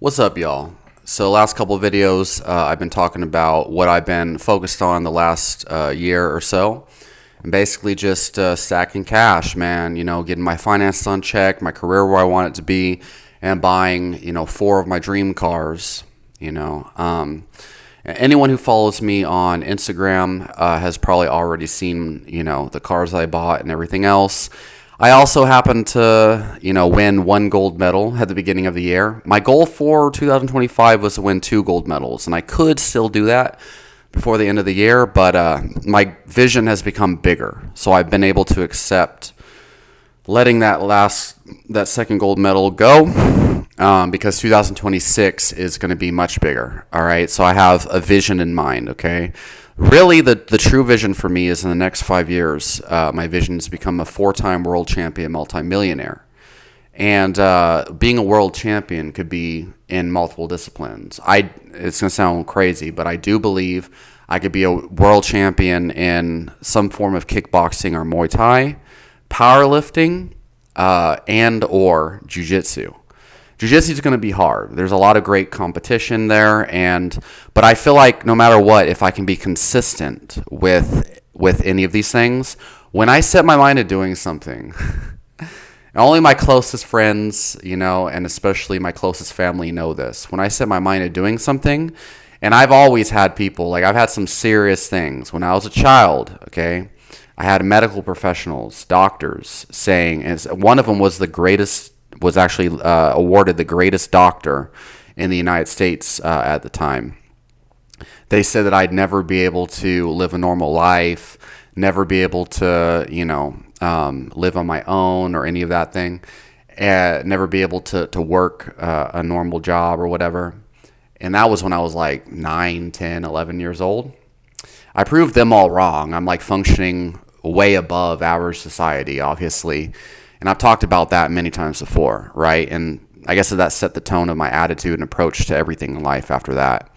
What's up, y'all? So, last couple of videos, I've been talking about what I've been focused on the last year or so, and basically just stacking cash, man. Getting my finances on check, my career where I want it to be, and buying, four of my dream cars. Anyone who follows me on Instagram has probably already seen, the cars I bought and everything else. I also happened to, win one gold medal at the beginning of the year. My goal for 2025 was to win two gold medals, and I could still do that before the end of the year, but my vision has become bigger. So I've been able to accept letting that second gold medal go because 2026 is going to be much bigger. All right, so I have a vision in mind. Okay. Really, the true vision for me is in the next 5 years, my vision is to become a 4-time world champion multimillionaire. And being a world champion could be in multiple disciplines. It's going to sound crazy, but I do believe I could be a world champion in some form of kickboxing or Muay Thai, powerlifting, and or Juijitsu. Jiu-Jitsu is going to be hard. There's a lot of great competition there, but I feel like no matter what, if I can be consistent with any of these things, when I set my mind to doing something, only my closest friends, and especially my closest family know this. When I set my mind to doing something, and I've always had people, like I've had some serious things. When I was a child, okay, I had medical professionals, doctors saying, and one of them was actually awarded the greatest doctor in the United States at the time. They said that I'd never be able to live a normal life, never be able to, live on my own or any of that thing, never be able to work a normal job or whatever. And that was when I was like 9, 10, 11 years old. I proved them all wrong. I'm like functioning way above average society, obviously. And I've talked about that many times before, right? And I guess that set the tone of my attitude and approach to everything in life after that.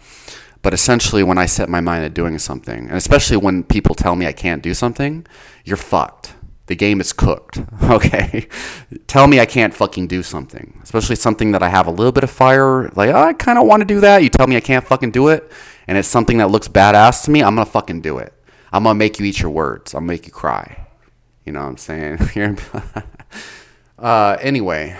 But essentially, when I set my mind at doing something, and especially when people tell me I can't do something, you're fucked. The game is cooked, okay? Tell me I can't fucking do something, especially something that I have a little bit of fire, like, oh, I kind of want to do that. You tell me I can't fucking do it, and it's something that looks badass to me, I'm going to fucking do it. I'm going to make you eat your words. I'm going to make you cry. You know what I'm saying? Anyway,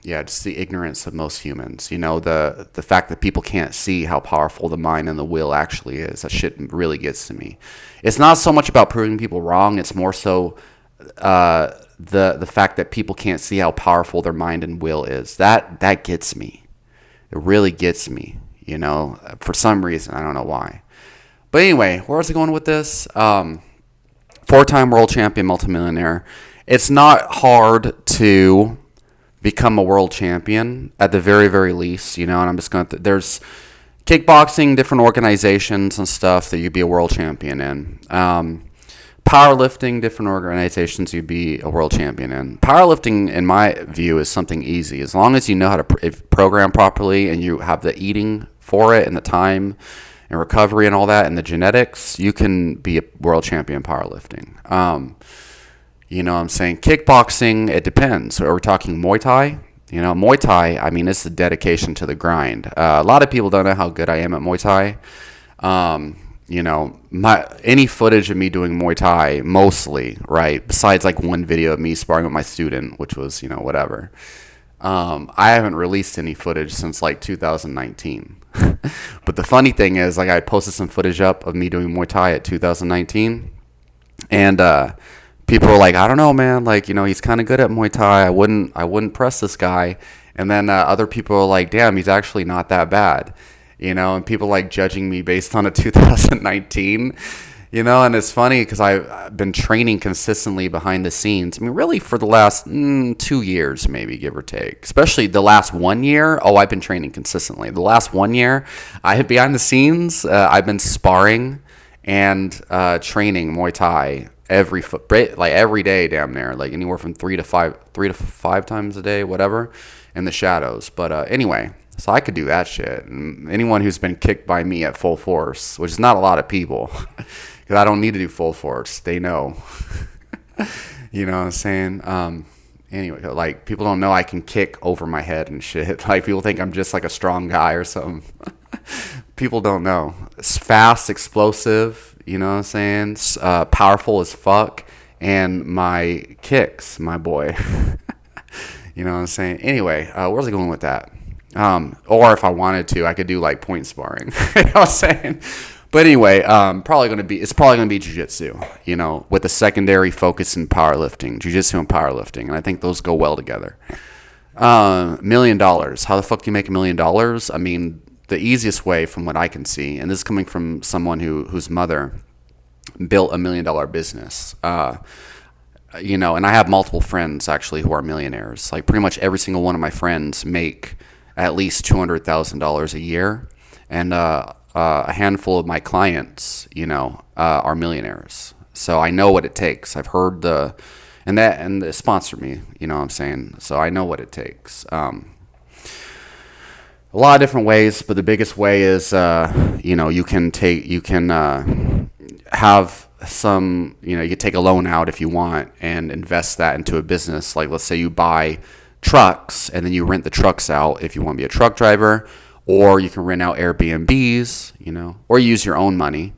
just the ignorance of most humans. The fact that people can't see how powerful the mind and the will actually is. That shit really gets to me. It's not so much about proving people wrong. It's more so the fact that people can't see how powerful their mind and will is. That gets me. It really gets me. For some reason, I don't know why. But anyway, where was I going with this? 4-time world champion multimillionaire. It's not hard to become a world champion at the very, very least, and I'm just going to, there's kickboxing, different organizations and stuff that you'd be a world champion in. Powerlifting, different organizations you'd be a world champion in. Powerlifting, in my view, is something easy. As long as you know how to program properly and you have the eating for it and the time and recovery and all that and the genetics, you can be a world champion in powerlifting. You know what I'm saying? Kickboxing, it depends. So are we talking Muay Thai? Muay Thai, I mean, it's the dedication to the grind. A lot of people don't know how good I am at Muay Thai. Any footage of me doing Muay Thai, mostly, right, besides like one video of me sparring with my student, which was, whatever. I haven't released any footage since like 2019. But the funny thing is, like, I posted some footage up of me doing Muay Thai at 2019, and people were like, I don't know, man, like, he's kind of good at Muay Thai. I wouldn't press this guy. And then other people are like, damn, he's actually not that bad, and people like judging me based on a 2019. And it's funny because I've been training consistently behind the scenes. I mean, really for the last 2 years, maybe, give or take. Especially the last 1 year. Oh, I've been training consistently. The last 1 year, I have behind the scenes. I've been sparring and training Muay Thai every day, damn near, like anywhere from 3 to 5 times a day, whatever, in the shadows. But anyway, so I could do that shit. And anyone who's been kicked by me at full force, which is not a lot of people. Because I don't need to do full force. They know. You know what I'm saying? Anyway, like, people don't know I can kick over my head and shit. Like, people think I'm just like a strong guy or something. People don't know. It's fast, explosive, you know what I'm saying? Powerful as fuck. And my kicks, my boy. You know what I'm saying? Anyway, where was I going with that? Or if I wanted to, I could do like point sparring. You know what I'm saying? But anyway, it's probably gonna be jiu-jitsu, you know, with a secondary focus in powerlifting, jiu-jitsu and powerlifting, and I think those go well together. $1 million. How the fuck do you make $1 million? I mean, the easiest way, from what I can see, and this is coming from someone whose mother built $1 million business. You know, and I have multiple friends actually who are millionaires. Like, pretty much every single one of my friends make at least $200,000 a year, and a handful of my clients, you know, are millionaires. So I know what it takes. I've heard and they sponsor me, you know what I'm saying? So I know what it takes. A lot of different ways, but the biggest way is, you know, you can have some, you know, you could take a loan out if you want and invest that into a business. Like, let's say you buy trucks and then you rent the trucks out if you want to be a truck driver, or you can rent out Airbnbs, you know, or use your own money,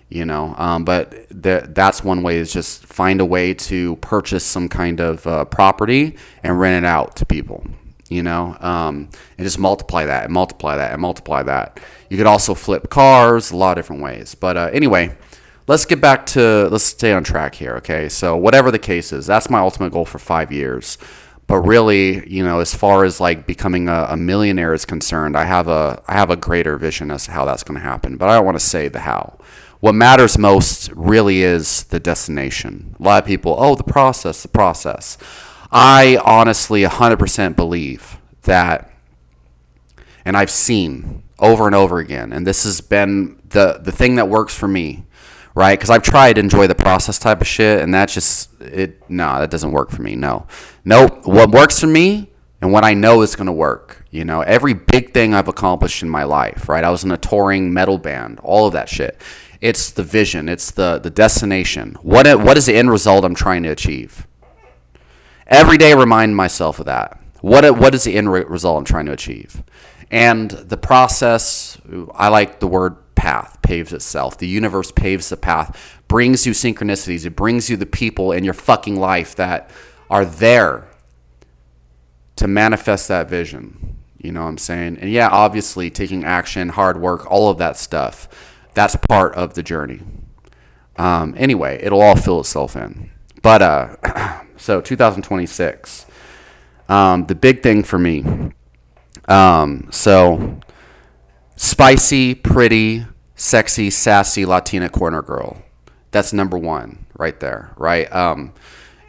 you know. But that's one way, is just find a way to purchase some kind of property and rent it out to people, you know, and just multiply that and multiply that and multiply that. You could also flip cars, a lot of different ways. But anyway, let's stay on track here, okay? So whatever the case is, that's my ultimate goal for 5 years. But really, you know, as far as like becoming a millionaire is concerned, I have a greater vision as to how that's going to happen. But I don't want to say the how. What matters most really is the destination. A lot of people, the process. I honestly 100% believe that, and I've seen over and over again, and this has been the thing that works for me, right? Because I've tried to enjoy the process type of shit, and that's just that doesn't work for me. Nope. What works for me and what I know is going to work, you know, every big thing I've accomplished in my life, right? I was in a touring metal band, all of that shit. It's the vision. It's the destination. What is the end result I'm trying to achieve? Every day, remind myself of that. What is the end result I'm trying to achieve? And the process, I like the word path, paves itself. The universe paves the path, brings you synchronicities. It brings you the people in your fucking life that are there to manifest that vision. You know what I'm saying? And yeah, obviously taking action, hard work, all of that stuff, that's part of the journey. Anyway, it'll all fill itself in. But so 2026, the big thing for me, so spicy, pretty, sexy, sassy Latina corner girl. That's number one right there, right?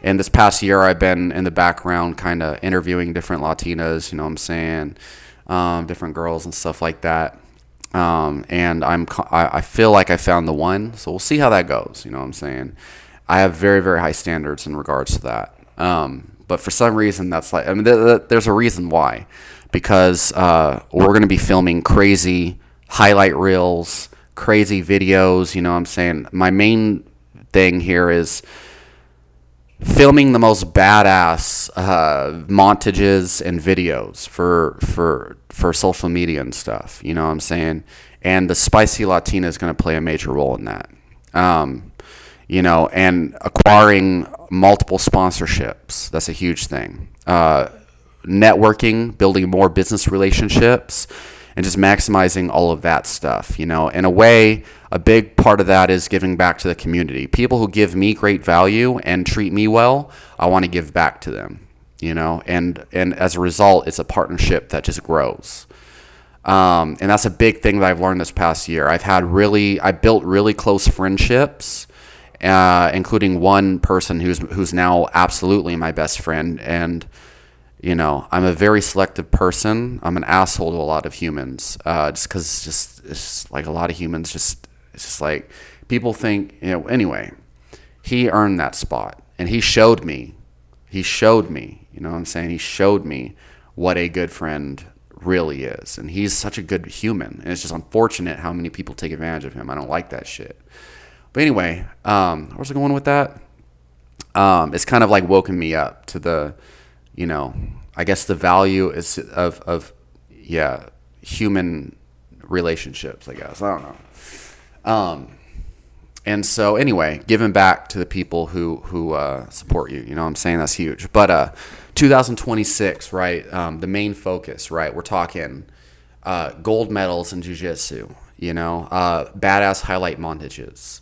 And this past year, I've been in the background kind of interviewing different Latinas, you know what I'm saying, different girls and stuff like that. And I feel like I found the one, so we'll see how that goes, you know what I'm saying. I have very, very high standards in regards to that. But for some reason, that's like, I mean, there's a reason why. Because we're going to be filming crazy highlight reels, crazy videos, you know what I'm saying. My main thing here is filming the most badass montages and videos for social media and stuff, you know what I'm saying. And the Spicy Latina is going to play a major role in that. You know, and acquiring multiple sponsorships, that's a huge thing. Networking, building more business relationships, and just maximizing all of that stuff, you know. In a way, a big part of that is giving back to the community. People who give me great value and treat me well, I want to give back to them, you know. And as a result, it's a partnership that just grows. And that's a big thing that I've learned this past year. I built really close friendships, including one person who's now absolutely my best friend. And you know, I'm a very selective person. I'm an asshole to a lot of humans, just because it's just like a lot of humans. It's just like people think, you know. Anyway, he earned that spot, and he showed me. You know what I'm saying? He showed me what a good friend really is, and he's such a good human. And it's just unfortunate how many people take advantage of him. I don't like that shit. But anyway, where's I going with that? It's kind of like woken me up to the I guess the value is of human relationships, I guess. I don't know. And so anyway, giving back to the people who support you, what I'm saying? That's huge. But 2026, right? The main focus, right? We're talking gold medals in jiu-jitsu, badass highlight montages,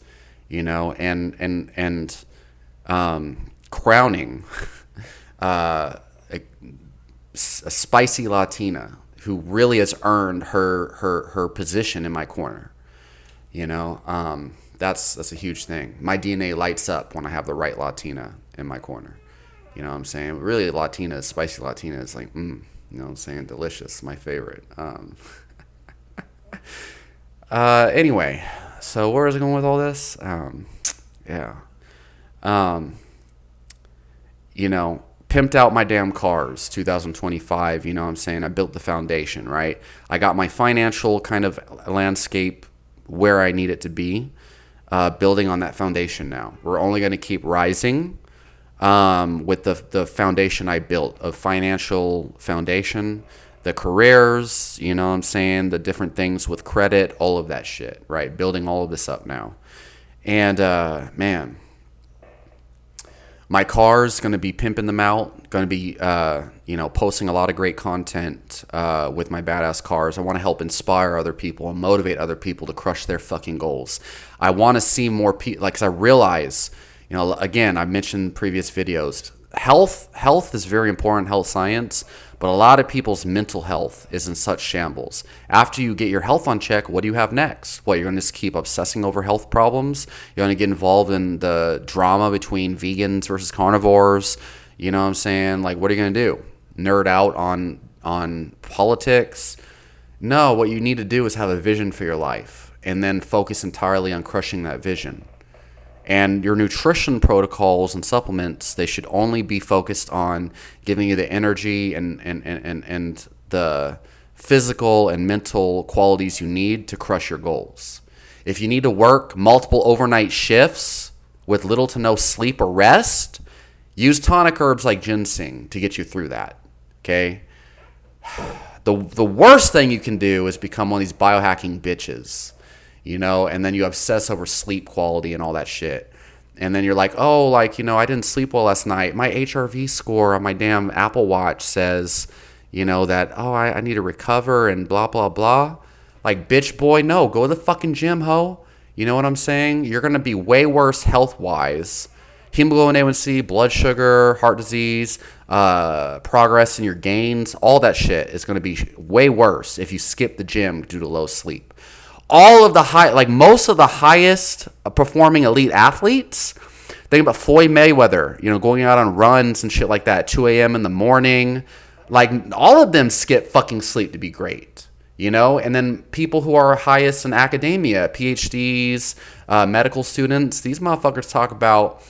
and crowning a spicy Latina who really has earned her position in my corner. That's a huge thing. My DNA lights up when I have the right Latina in my corner. You know what I'm saying? Really, Latina, spicy Latina is like, you know what I'm saying? Delicious. My favorite. Anyway, so where is it going with all this? Pimped out my damn cars, 2025, you know what I'm saying? I built the foundation, right? I got my financial kind of landscape where I need it to be, building on that foundation now. We're only going to keep rising with the foundation I built, of financial foundation, the careers, you know what I'm saying, the different things with credit, all of that shit, right? Building all of this up now. And, man, my car's going to be pimping them out, going to be, posting a lot of great content with my badass cars. I want to help inspire other people and motivate other people to crush their fucking goals. I want to see more people, because I realize, again, I've mentioned in previous videos, health is very important, health science, but a lot of people's mental health is in such shambles. After you get your health on check, what do you have next? What, you're going to just keep obsessing over health problems? You're going to get involved in the drama between vegans versus carnivores? You know what I'm saying? Like, what are you going to do? Nerd out on politics? No, what you need to do is have a vision for your life and then focus entirely on crushing that vision. And your nutrition protocols and supplements, they should only be focused on giving you the energy and the physical and mental qualities you need to crush your goals. If you need to work multiple overnight shifts with little to no sleep or rest, use tonic herbs like ginseng to get you through that, okay? The worst thing you can do is become one of these biohacking bitches. And then you obsess over sleep quality and all that shit. And then you're like, I didn't sleep well last night. My HRV score on my damn Apple Watch says, that, I need to recover and blah, blah, blah. Like, bitch, boy, no, go to the fucking gym, ho. You know what I'm saying? You're going to be way worse health-wise. Hemoglobin A1C, blood sugar, heart disease, progress in your gains, all that shit is going to be way worse if you skip the gym due to low sleep. All of the most of the highest performing elite athletes, think about Floyd Mayweather, going out on runs and shit like that at 2 a.m. in the morning. Like, all of them skip fucking sleep to be great, And then people who are highest in academia, PhDs, medical students, these motherfuckers talk about,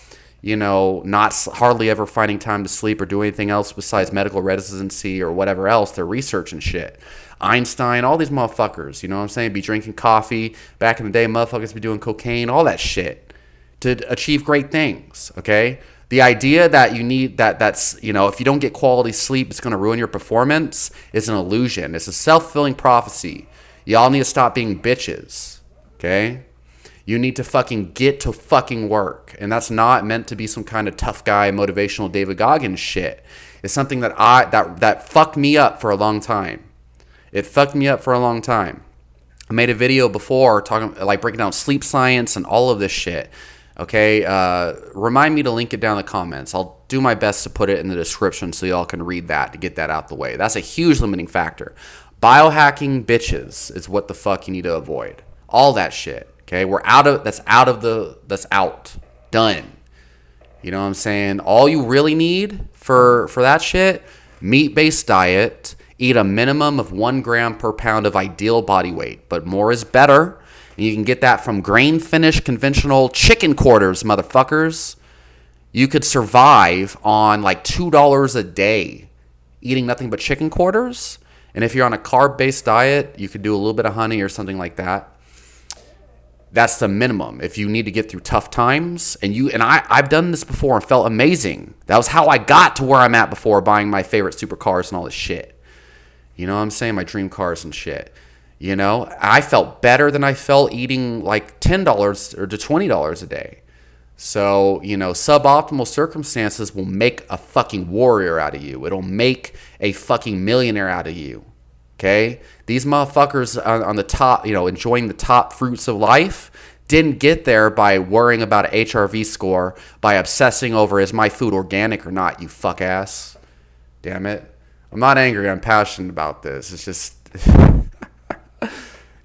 not hardly ever finding time to sleep or do anything else besides medical residency or whatever else, their research and shit. Einstein, all these motherfuckers, you know what I'm saying, be drinking coffee. Back in the day, motherfuckers be doing cocaine, all that shit to achieve great things, okay? The idea that you need that's, if you don't get quality sleep, it's going to ruin your performance is an illusion. It's a self-fulfilling prophecy. Y'all need to stop being bitches, okay? You need to fucking get to fucking work. And that's not meant to be some kind of tough guy, motivational David Goggins shit. It's something that fucked me up for a long time. It fucked me up for a long time. I made a video before breaking down sleep science and all of this shit. Okay, remind me to link it down in the comments. I'll do my best to put it in the description so y'all can read that to get that out the way. That's a huge limiting factor. Biohacking bitches is what the fuck you need to avoid. All that shit. Okay, that's out. Done. You know what I'm saying? All you really need for that shit, meat-based diet. Eat a minimum of 1 gram per pound of ideal body weight, but more is better. And you can get that from grain-finished conventional chicken quarters, motherfuckers. You could survive on like $2 a day eating nothing but chicken quarters. And if you're on a carb-based diet, you could do a little bit of honey or something like that. That's the minimum. If you need to get through tough times, I've done this before and felt amazing. That was how I got to where I'm at before, buying my favorite supercars and all this shit. You know what I'm saying? My dream cars and shit. You know, I felt better than I felt eating like $10 or to $20 a day. So, you know, suboptimal circumstances will make a fucking warrior out of you. It'll make a fucking millionaire out of you. Okay? These motherfuckers on the top, you know, enjoying the top fruits of life didn't get there by worrying about an HRV score, by obsessing over, is my food organic or not, you fuck ass. Damn it. I'm not angry. I'm passionate about this. It's just...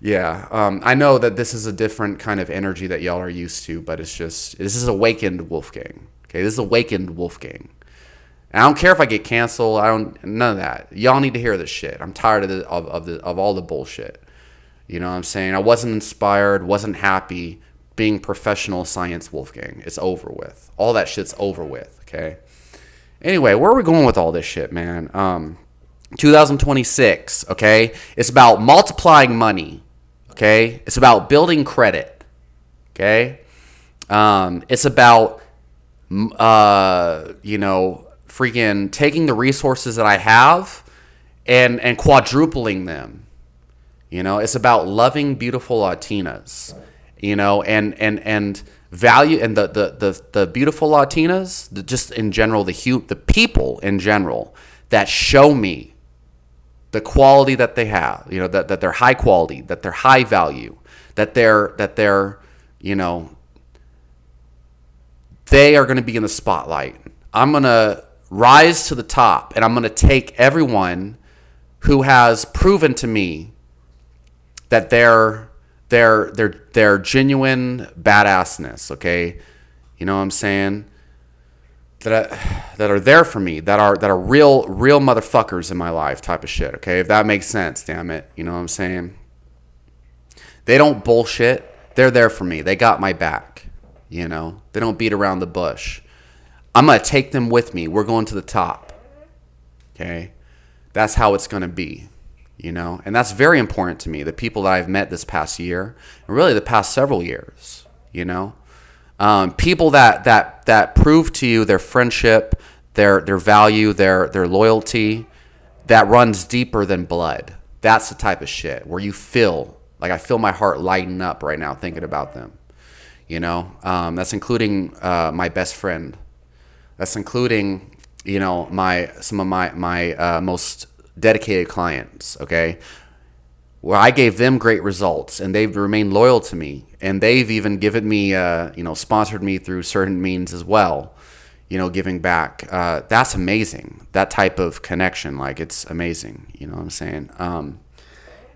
Yeah, I know that this is a different kind of energy that y'all are used to, but it's just, this is awakened Wolfgang. Okay, this is awakened Wolfgang. And I don't care if I get canceled. None of that. Y'all need to hear this shit. I'm tired of all the bullshit. You know what I'm saying? I wasn't inspired, wasn't happy being professional science Wolfgang. It's over with. All that shit's over with. Okay. Anyway, where are we going with all this shit, man? 2026. Okay, it's about multiplying money. Okay, it's about building credit. Okay, it's about you know, freaking taking the resources that I have and quadrupling them. You know, it's about loving beautiful Latinas. You know, and value and the beautiful Latinas, just in general, the people in general that show me the quality that they have, you know, that they're high quality, that they're high value, that they're, you know, they are going to be in the spotlight. I'm going to rise to the top, and I'm going to take everyone who has proven to me that they're genuine badassness. Okay. You know what I'm saying? That are there for me, that are real motherfuckers in my life type of shit, okay? If that makes sense, damn it. You know what I'm saying? They don't bullshit. They're there for me. They got my back, you know? They don't beat around the bush. I'm going to take them with me. We're going to the top, okay? That's how it's going to be, you know? And that's very important to me, the people that I've met this past year, and really the past several years, you know? People that prove to you their friendship, their value, their loyalty, that runs deeper than blood. That's the type of shit where you feel like, I feel my heart lighten up right now thinking about them. You know, that's including my best friend. That's including, you know, some of my most dedicated clients. Okay. Where I gave them great results, and they've remained loyal to me, and they've even given me, you know, sponsored me through certain means as well, you know, giving back. That's amazing. That type of connection, like, it's amazing. You know what I'm saying?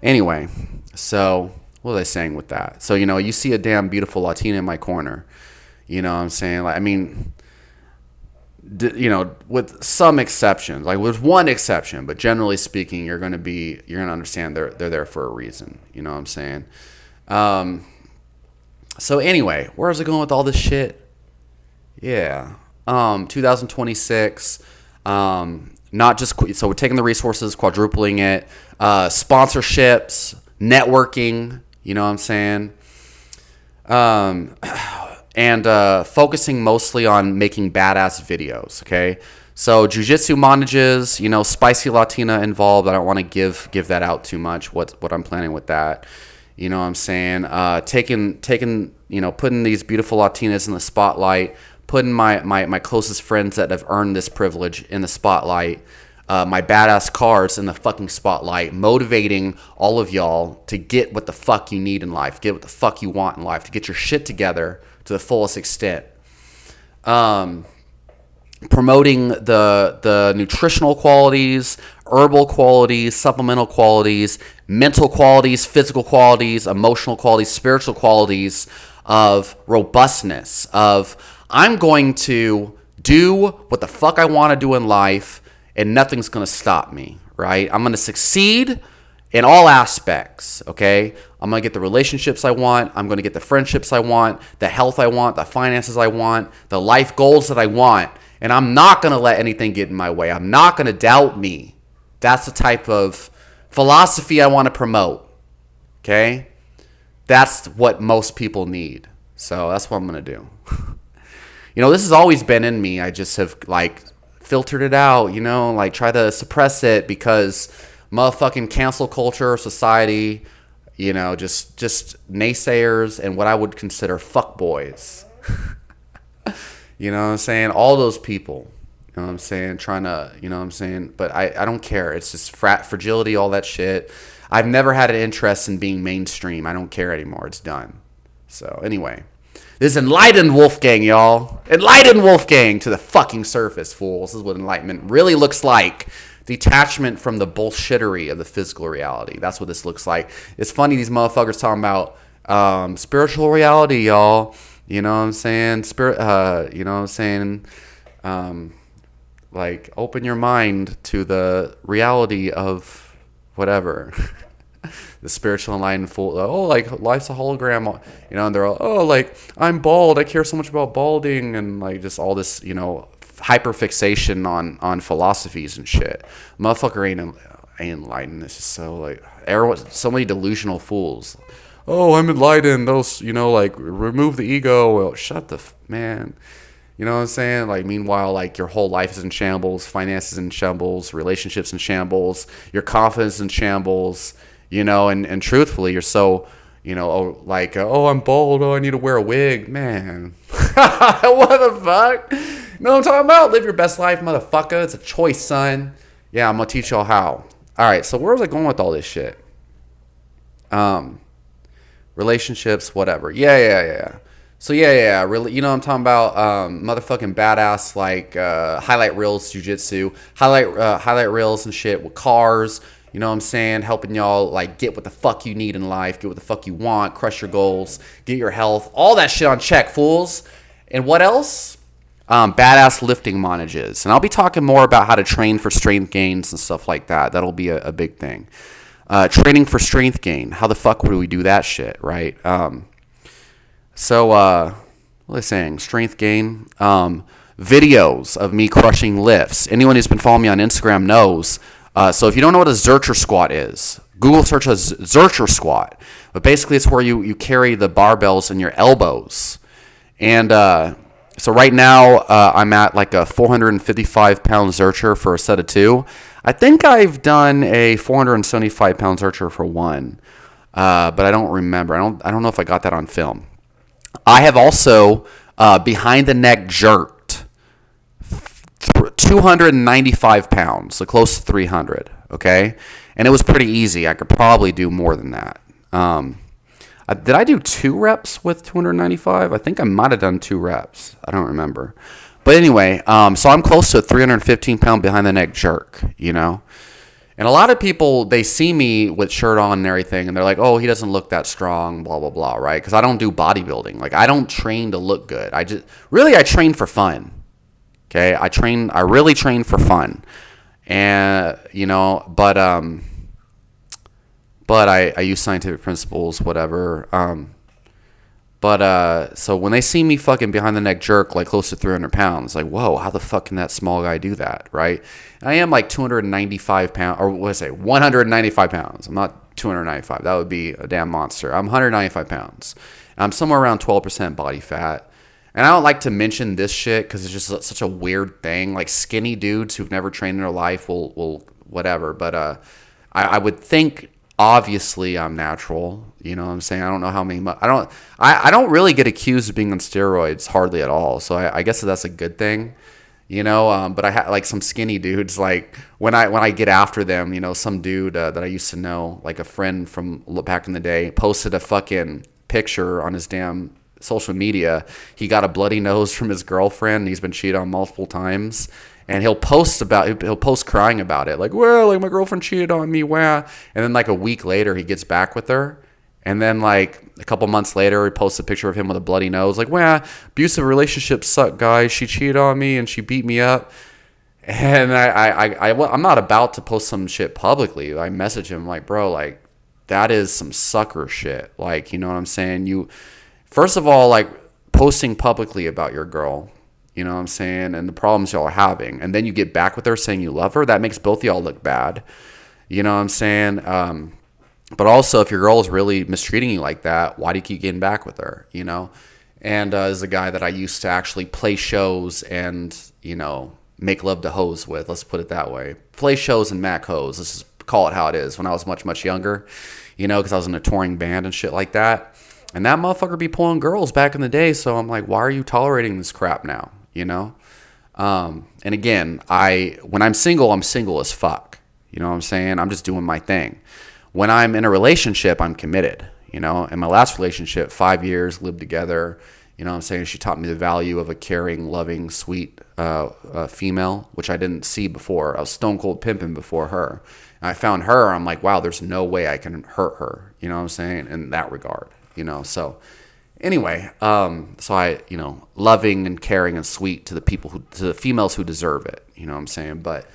Anyway, so what was I saying with that? So, you know, you see a damn beautiful Latina in my corner. You know what I'm saying? Like, I mean, you know, with some exceptions, like with one exception, but generally speaking, you're gonna understand they're there for a reason. You know what I'm saying? So anyway, where is it going with all this shit? Yeah, 2026. Not just so we're taking the resources, quadrupling it, sponsorships, networking. You know what I'm saying? And focusing mostly on making badass videos, okay? So Juijitsu montages, you know, spicy Latina involved. I don't want to give that out too much, what I'm planning with that. You know what I'm saying? Taking, you know, putting these beautiful Latinas in the spotlight, putting my closest friends that have earned this privilege in the spotlight, my badass cars in the fucking spotlight, motivating all of y'all to get what the fuck you need in life, get what the fuck you want in life, to get your shit together to the fullest extent. Promoting the nutritional qualities, herbal qualities, supplemental qualities, mental qualities, physical qualities, emotional qualities, spiritual qualities of robustness, of I'm going to do what the fuck I want to do in life and nothing's going to stop me, right? I'm going to succeed in all aspects, okay? I'm going to get the relationships I want. I'm going to get the friendships I want, the health I want, the finances I want, the life goals that I want. And I'm not going to let anything get in my way. I'm not going to doubt me. That's the type of philosophy I want to promote, okay? that's what most people need. So that's what I'm going to do. This has always been in me. I just have like filtered it out, like try to suppress it because motherfucking cancel culture, society, just naysayers and what I would consider fuckboys. You know what I'm saying? All those people, you know what I'm saying? Trying to, you know what I'm saying? But I don't care. It's just fragility, all that shit. I've never had an interest in being mainstream. I don't care anymore. It's done. So anyway, this is enlightened Wolfgang, y'all. Enlightened Wolfgang to the fucking surface, fools. This is what enlightenment really looks like. Detachment from the bullshittery of the physical reality. That's what this looks like. It's funny, these motherfuckers talking about spiritual reality, y'all. You know what I'm saying? You know what I'm saying? Like, open your mind to the reality of whatever. The spiritual enlightened fool. Oh, like, life's a hologram. And they're all, oh, like, I'm bald. I care so much about balding. And, like, just all this, hyperfixation on philosophies and shit. Motherfucker ain't enlightened. It's just so, like, so many delusional fools. Oh, I'm enlightened. Those, like, remove the ego. Well, shut the man. You know what I'm saying? Like, meanwhile, like, your whole life is in shambles, finances in shambles, relationships in shambles, your confidence in shambles, and truthfully, you're so, oh, I'm bald. Oh, I need to wear a wig. Man, what the fuck? You know what I'm talking about? Live your best life, motherfucker. It's a choice, son. Yeah, I'm going to teach y'all how. All right, so where was I going with all this shit? Relationships, whatever. Yeah. So yeah. Really, I'm talking about motherfucking badass like highlight reels, jujitsu, highlight reels and shit with cars. You know what I'm saying? Helping y'all like get what the fuck you need in life, get what the fuck you want, crush your goals, get your health, all that shit on check, fools. And what else? Badass lifting montages. And I'll be talking more about how to train for strength gains and stuff like that. That'll be a big thing. Training for strength gain. How the fuck would we do that shit, right? So what was I saying? Strength gain. Videos of me crushing lifts. Anyone who's been following me on Instagram knows. So if you don't know what a Zercher squat is, Google search a Zercher squat. But basically it's where you carry the barbells in your elbows. And so right now I'm at like a 455-pound Zercher for a set of 2. I think I've done a 475-pound Zercher for 1, but I don't remember. I don't know if I got that on film. I have also behind the neck jerked 295 pounds, so close to 300. Okay, and it was pretty easy. I could probably do more than that. Did I do 2 reps with 295? I think I might have done 2 reps. I don't remember. But anyway, so I'm close to a 315-pound behind-the-neck jerk, And a lot of people, they see me with shirt on and everything, and they're like, oh, he doesn't look that strong, blah, blah, blah, right? Because I don't do bodybuilding. Like, I don't train to look good. I train for fun, okay? I really train for fun. And, but I use scientific principles, whatever. So when they see me fucking behind the neck jerk like close to 300 pounds, like, whoa, how the fuck can that small guy do that, right? And I am like 295 pounds, or what did I say, 195 pounds. I'm not 295. That would be a damn monster. I'm 195 pounds. I'm somewhere around 12% body fat. And I don't like to mention this shit because it's just such a weird thing. Like skinny dudes who've never trained in their life will whatever. But I would think obviously I'm natural. You know what I'm saying? I don't know how many. I don't really get accused of being on steroids hardly at all. So I guess that's a good thing. But I had like some skinny dudes. Like when I get after them, some dude that I used to know, like a friend from back in the day, posted a fucking picture on his damn social media. He got a bloody nose from his girlfriend. He's been cheated on multiple times. And he'll post crying about it. Like, well, like my girlfriend cheated on me, wow. And then like a week later, he gets back with her. And then like a couple months later, he posts a picture of him with a bloody nose. Like, wow, abusive relationships suck, guys. She cheated on me and she beat me up. And I'm not about to post some shit publicly. I message him like, bro, like that is some sucker shit. Like, you know what I'm saying? First of all, like posting publicly about your girl, you know what I'm saying, and the problems y'all are having, and then you get back with her saying you love her, that makes both of y'all look bad. You know what I'm saying? But also, if your girl is really mistreating you like that, why do you keep getting back with her? You know, and as a guy that I used to actually play shows and make love to hoes with, let's put it that way, play shows and mac hoes. Let's just call it how it is. When I was much younger, because I was in a touring band and shit like that, and that motherfucker be pulling girls back in the day. So I'm like, why are you tolerating this crap now? And again, when I'm single as fuck. You know what I'm saying? I'm just doing my thing. When I'm in a relationship, I'm committed. In my last relationship, 5 years, lived together. You know what I'm saying? She taught me the value of a caring, loving, sweet female, which I didn't see before. I was stone cold pimping before her. And I found her. I'm like, wow, there's no way I can hurt her. You know what I'm saying? In that regard. So anyway, so I, loving and caring and sweet to the females who deserve it. You know what I'm saying? But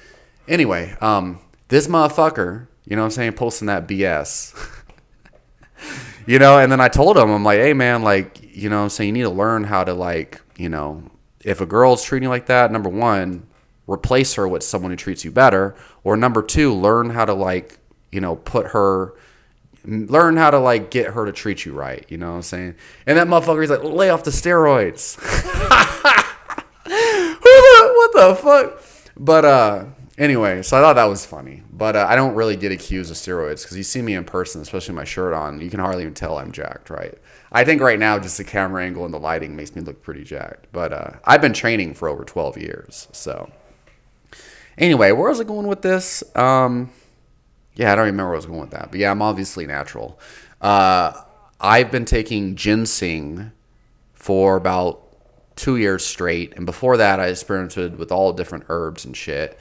anyway, this motherfucker, you know what I'm saying, posting that BS. And then I told him, I'm like, hey man, like, you know what I'm saying, you need to learn how to, like, if a girl's treating you like that, number one, replace her with someone who treats you better, or number two, learn how to, like, learn how to, like, get her to treat you right. You know what I'm saying? And that motherfucker, he's like, lay off the steroids. What the fuck? But anyway, so I thought that was funny. But I don't really get accused of steroids because you see me in person, especially with my shirt on, you can hardly even tell I'm jacked, right? I think right now just the camera angle and the lighting makes me look pretty jacked. But I've been training for over 12 years. So anyway, where was I going with this? Yeah, I don't remember where I was going with that. But yeah, I'm obviously natural. I've been taking ginseng for about 2 years straight. And before that, I experimented with all different herbs and shit.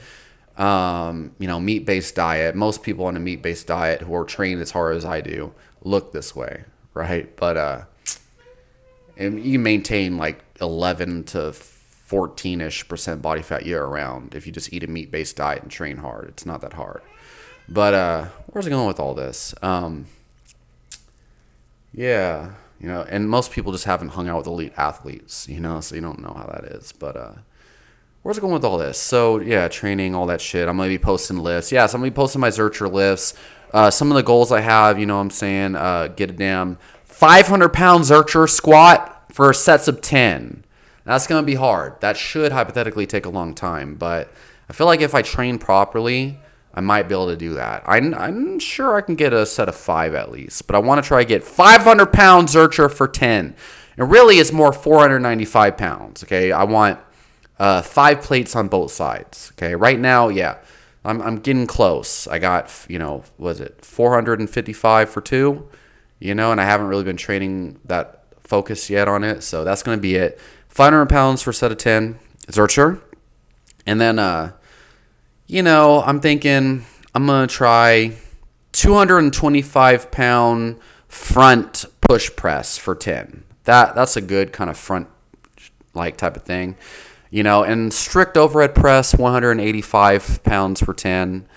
Meat-based diet. Most people on a meat-based diet who are trained as hard as I do look this way, right? But and you maintain like 11 to 14-ish% body fat year round if you just eat a meat-based diet and train hard. It's not that hard. But where's it going with all this? Yeah, and most people just haven't hung out with elite athletes, so you don't know how that is. But where's it going with all this? So yeah, training, all that shit. I'm gonna be posting lifts. Yeah, so I'm gonna be posting my Zercher lifts. Some of the goals I have, what I'm saying, get a damn 500-pound Zercher squat for sets of 10. That's gonna be hard. That should hypothetically take a long time, but I feel like if I train properly, I might be able to do that. I'm sure I can get a set of 5 at least, but I want to try to get 500-pound Zercher for 10. And really, it's more 495 pounds. Okay, I want 5 plates on both sides. Okay, right now, yeah, I'm getting close. I got, was it 455 for 2? And I haven't really been training that focus yet on it, so that's going to be it. 500 pounds for a set of 10 Zercher, and then I'm thinking I'm going to try 225-pound front push press for 10. That's a good kind of front like type of thing. And strict overhead press, 185 pounds for 10.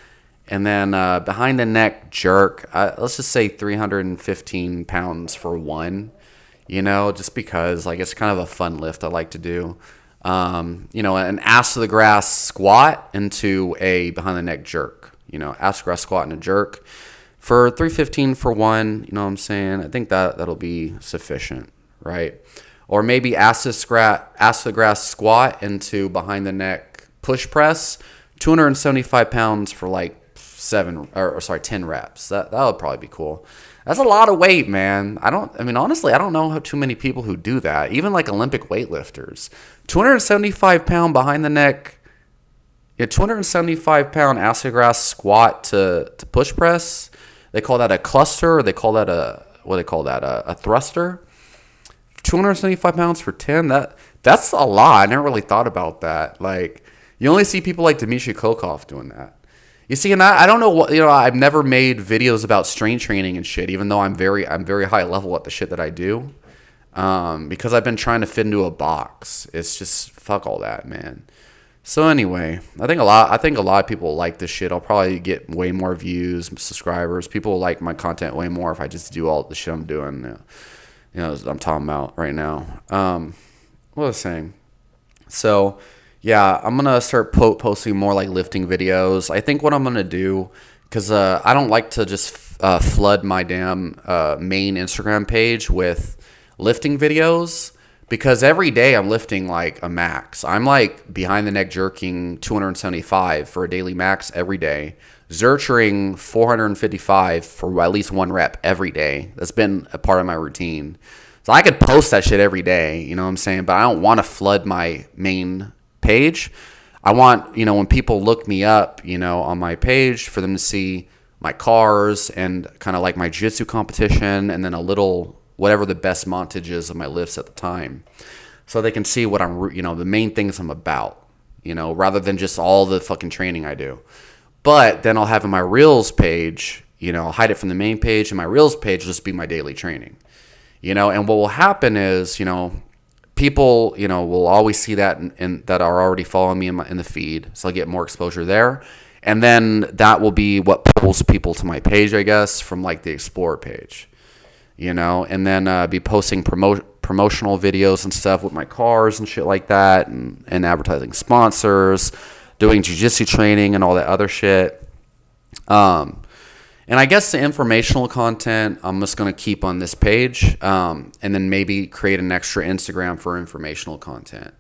And then behind the neck jerk, let's just say 315 pounds for 1, just because like it's kind of a fun lift I like to do. An ass to the grass squat into a behind the neck jerk, ass to grass squat and a jerk for 315 for 1. You know what I'm saying? I think that'll be sufficient, right? Or maybe ass to the grass squat into behind the neck push press, 275 pounds for like 10 reps. That would probably be cool. That's a lot of weight, man. Honestly, I don't know how too many people who do that. Even like Olympic weightlifters. 275-pound behind the neck, 275-pound ass to grass squat to push press. They call that a cluster, or they call that a thruster. 275 pounds for 10. That's a lot. I never really thought about that. Like, you only see people like Dmitry Kokov doing that. You see, and I don't know what, I've never made videos about strength training and shit, even though I'm very high level at the shit that I do. Because I've been trying to fit into a box. It's just fuck all that, man. So anyway, I think a lot of people like this shit. I'll probably get way more views, subscribers. People will like my content way more if I just do all the shit I'm doing. I'm talking about right now. What was I saying? So yeah, I'm gonna start posting more like lifting videos. I think what I'm gonna do, because I don't like to just flood my damn main Instagram page with lifting videos, because every day I'm lifting like a max. I'm like behind the neck jerking 275 for a daily max every day. Zerchering 455 for at least one rep every day. That's been a part of my routine. So I could post that shit every day, you know what I'm saying? But I don't want to flood my main page. I want, when people look me up, on my page, for them to see my cars and kind of like my jiu-jitsu competition, and then a little whatever the best montage is of my lifts at the time, so they can see what I'm, the main things I'm about, rather than just all the fucking training I do. But then I'll have in my Reels page, I'll hide it from the main page, and my Reels page will just be my daily training, and what will happen is, people, will always see that and that are already following me in the feed, so I'll get more exposure there. And then that will be what pulls people to my page, I guess, from like the Explore page, and then be posting promotional videos and stuff with my cars and shit like that, and advertising sponsors, doing jiu-jitsu training and all that other shit. And I guess the informational content I'm just going to keep on this page, and then maybe create an extra Instagram for informational content,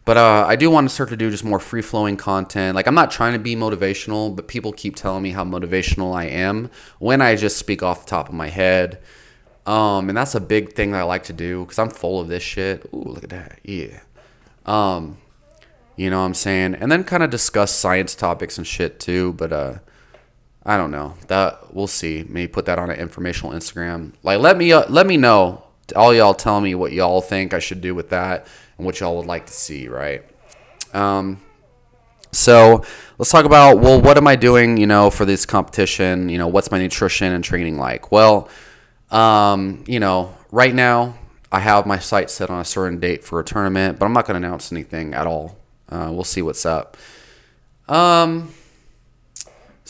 But I do want to start to do just more free-flowing content. Like, I'm not trying to be motivational, but people keep telling me how motivational I am when I just speak off the top of my head. And that's a big thing that I like to do, because I'm full of this shit. Ooh, look at that. Yeah. You know what I'm saying? And then kind of discuss science topics and shit too. But I don't know. That we'll see. Maybe put that on an informational Instagram. Like, let me know. All y'all tell me what y'all think I should do with that, and what y'all would like to see, right? So let's talk about, well, what am I doing, for this competition? What's my nutrition and training like? Well, right now I have my sights set on a certain date for a tournament, but I'm not going to announce anything at all. We'll see what's up.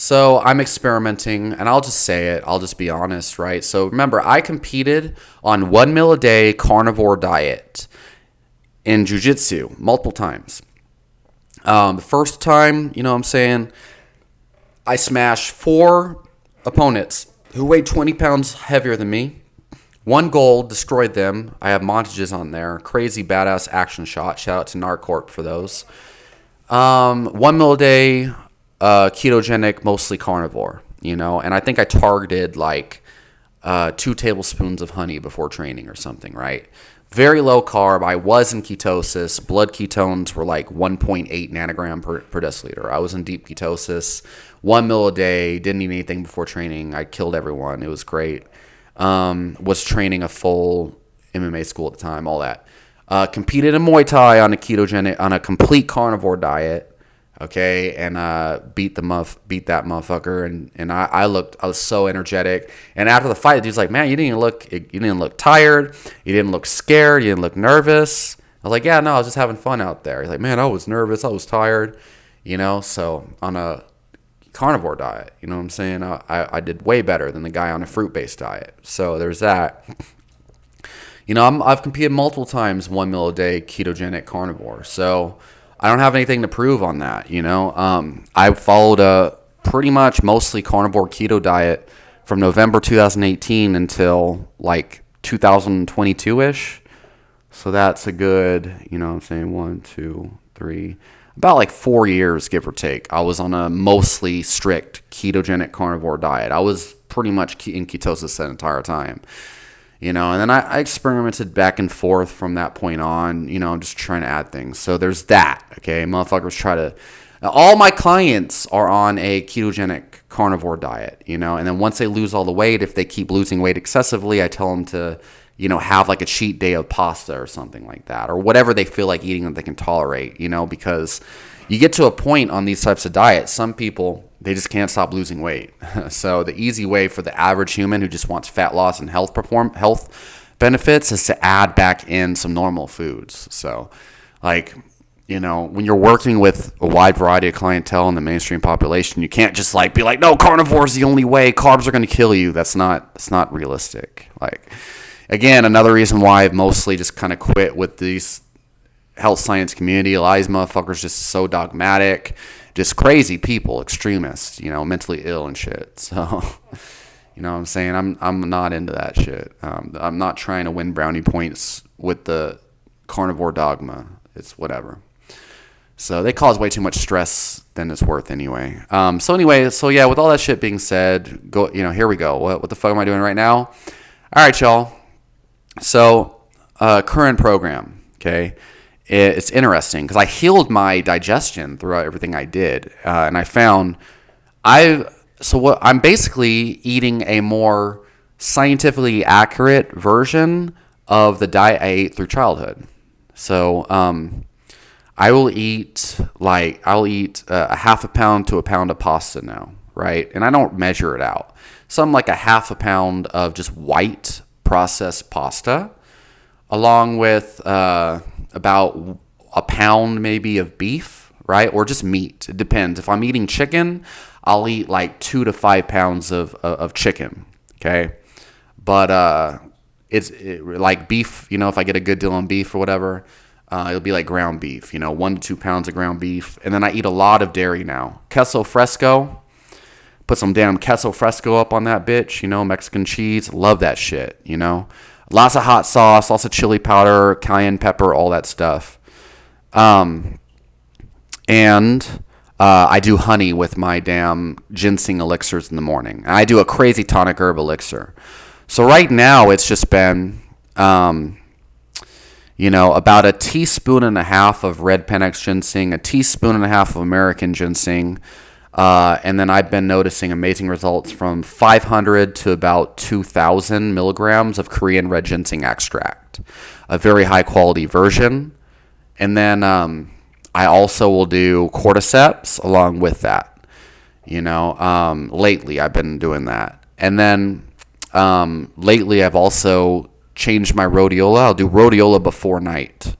So I'm experimenting, and I'll just say it. I'll just be honest, right? So remember, I competed on 1 meal a day carnivore diet in jiu-jitsu multiple times. The first time, I smashed 4 opponents who weighed 20 pounds heavier than me. 1 gold, destroyed them. I have montages on there. Crazy badass action shot. Shout out to Narcorp for those. 1 meal a day, ketogenic, mostly carnivore, and I think I targeted like 2 tablespoons of honey before training or something, right? Very low carb. I was in ketosis. Blood ketones were like 1.8 nanogram per deciliter. I was in deep ketosis. 1 meal a day. Didn't eat anything before training. I killed everyone. It was great. Was training a full MMA school at the time. All that. Competed in Muay Thai on a complete carnivore diet. Okay, and beat that motherfucker, and I was so energetic. And after the fight, the dude's like, "Man, you didn't look tired. You didn't look scared. You didn't look nervous." I was like, "Yeah, no, I was just having fun out there." He's like, "Man, I was nervous. I was tired." So on a carnivore diet, you know what I'm saying? I did way better than the guy on a fruit-based diet. So there's that. I've competed multiple times 1 meal a day ketogenic carnivore. So I don't have anything to prove on that, I followed a pretty much mostly carnivore keto diet from November 2018 until like 2022-ish. So that's a good, 1, 2, 3, about like 4 years, give or take. I was on a mostly strict ketogenic carnivore diet. I was pretty much in ketosis that entire time. And then I experimented back and forth from that point on, just trying to add things. So there's that, okay? Motherfuckers try to... All my clients are on a ketogenic carnivore diet, and then once they lose all the weight, if they keep losing weight excessively, I tell them to, have like a cheat day of pasta or something like that, or whatever they feel like eating that they can tolerate, because you get to a point on these types of diets, some people... they just can't stop losing weight. So the easy way for the average human who just wants fat loss and health benefits is to add back in some normal foods. So, when you're working with a wide variety of clientele in the mainstream population, you can't just be like, no, carnivore is the only way. Carbs are going to kill you. That's not realistic. Again, another reason why I've mostly just kind of quit with these health science community. A lot of these motherfuckers just so dogmatic. just crazy people, extremists, mentally ill and shit. So, you know what I'm saying? I'm not into that shit. I'm not trying to win brownie points with the carnivore dogma. It's whatever. So they cause way too much stress than it's worth anyway. So yeah, with all that shit being said, here we go. What the fuck am I doing right now? All right, y'all. So, current program, okay? It's interesting because I healed my digestion throughout everything I did. And I found I'm basically eating a more scientifically accurate version of the diet I ate through childhood. So, I'll eat a half a pound to a pound of pasta now, right? And I don't measure it out. So I'm like a half a pound of just white processed pasta, along with about a pound maybe of beef, right? Or just meat. It depends. If I'm eating chicken, I'll eat like 2 to 5 pounds of chicken, okay? But it's like beef, if I get a good deal on beef or whatever, it'll be like ground beef, 1 to 2 pounds of ground beef. And then I eat a lot of dairy now. Queso fresco. Put some damn queso fresco up on that bitch, Mexican cheese. Love that shit, Lots of hot sauce, lots of chili powder, cayenne pepper, all that stuff. And I do honey with my damn ginseng elixirs in the morning. And I do a crazy tonic herb elixir. So right now it's just been, about a teaspoon and a half of red Panax ginseng, a teaspoon and a half of American ginseng. And then I've been noticing amazing results from 500 to about 2,000 milligrams of Korean red ginseng extract, a very high quality version. And then I also will do cordyceps along with that. Lately I've been doing that. And then lately I've also changed my rhodiola. I'll do rhodiola before night.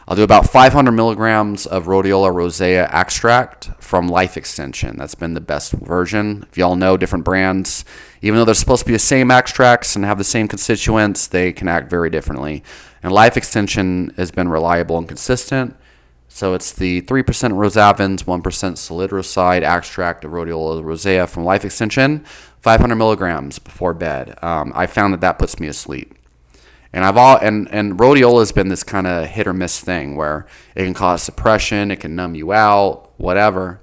I'll do about 500 milligrams of rhodiola rosea extract from Life Extension. That's been the best version. If y'all know different brands, even though they're supposed to be the same extracts and have the same constituents, they can act very differently. And Life Extension has been reliable and consistent. So it's the 3% rosavins, 1% solidroside extract of rhodiola rosea from Life Extension, 500 milligrams before bed. I found that puts me to sleep. And and rhodiola has been this kind of hit or miss thing where it can cause suppression, it can numb you out, whatever.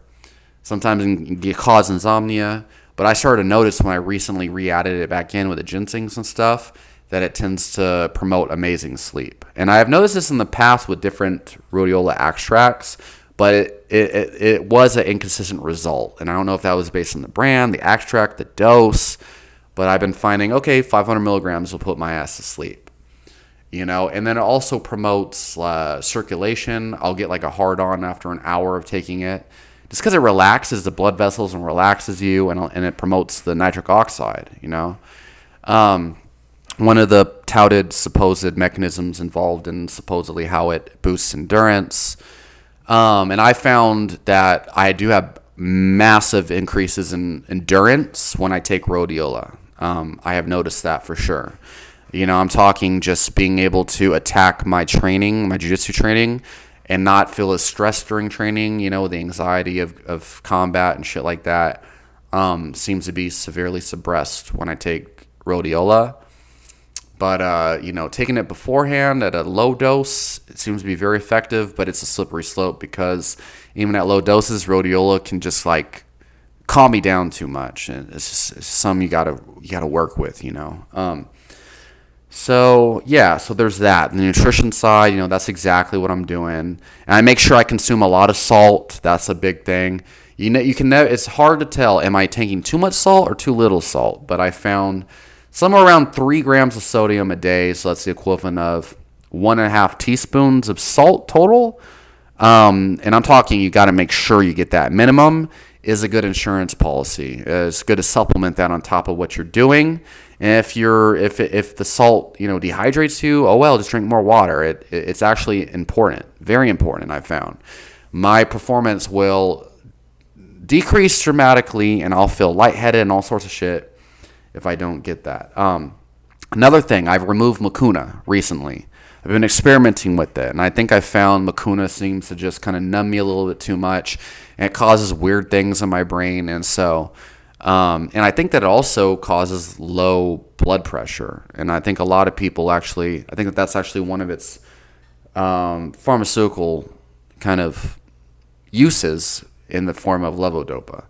Sometimes it can cause insomnia. But I started to notice when I recently re-added it back in with the ginsengs and stuff that it tends to promote amazing sleep. And I have noticed this in the past with different rhodiola extracts, but it was an inconsistent result. And I don't know if that was based on the brand, the extract, the dose, but I've been finding, 500 milligrams will put my ass to sleep. And then it also promotes circulation. I'll get like a hard-on after an hour of taking it, just because it relaxes the blood vessels and relaxes you, and it promotes the nitric oxide. One of the touted supposed mechanisms involved in supposedly how it boosts endurance. And I found that I do have massive increases in endurance when I take rhodiola. I have noticed that for sure. I'm talking just being able to attack my training, my jiu-jitsu training, and not feel as stressed during training, the anxiety of combat and shit like that seems to be severely suppressed when I take rhodiola. But, taking it beforehand at a low dose, it seems to be very effective, but it's a slippery slope because even at low doses, rhodiola can just, calm me down too much. And it's something you gotta work with, So there's that. The nutrition side, that's exactly what I'm doing. And I make sure I consume a lot of salt. That's a big thing. It's hard to tell, am I taking too much salt or too little salt? But I found somewhere around 3 grams of sodium a day. So that's the equivalent of 1.5 teaspoons of salt total. And I'm talking, you got to make sure you get that. Minimum is a good insurance policy. It's good to supplement that on top of what you're doing. And if the salt dehydrates you, just drink more water. It's actually important, very important. I've found my performance will decrease dramatically, and I'll feel lightheaded and all sorts of shit if I don't get that. Another thing, I've removed mucuna recently. I've been experimenting with it, and I think I found Makuna seems to just kind of numb me a little bit too much, and it causes weird things in my brain, and so, and I think that it also causes low blood pressure, and I think a lot of people actually, I think that that's actually one of its pharmaceutical kind of uses in the form of levodopa.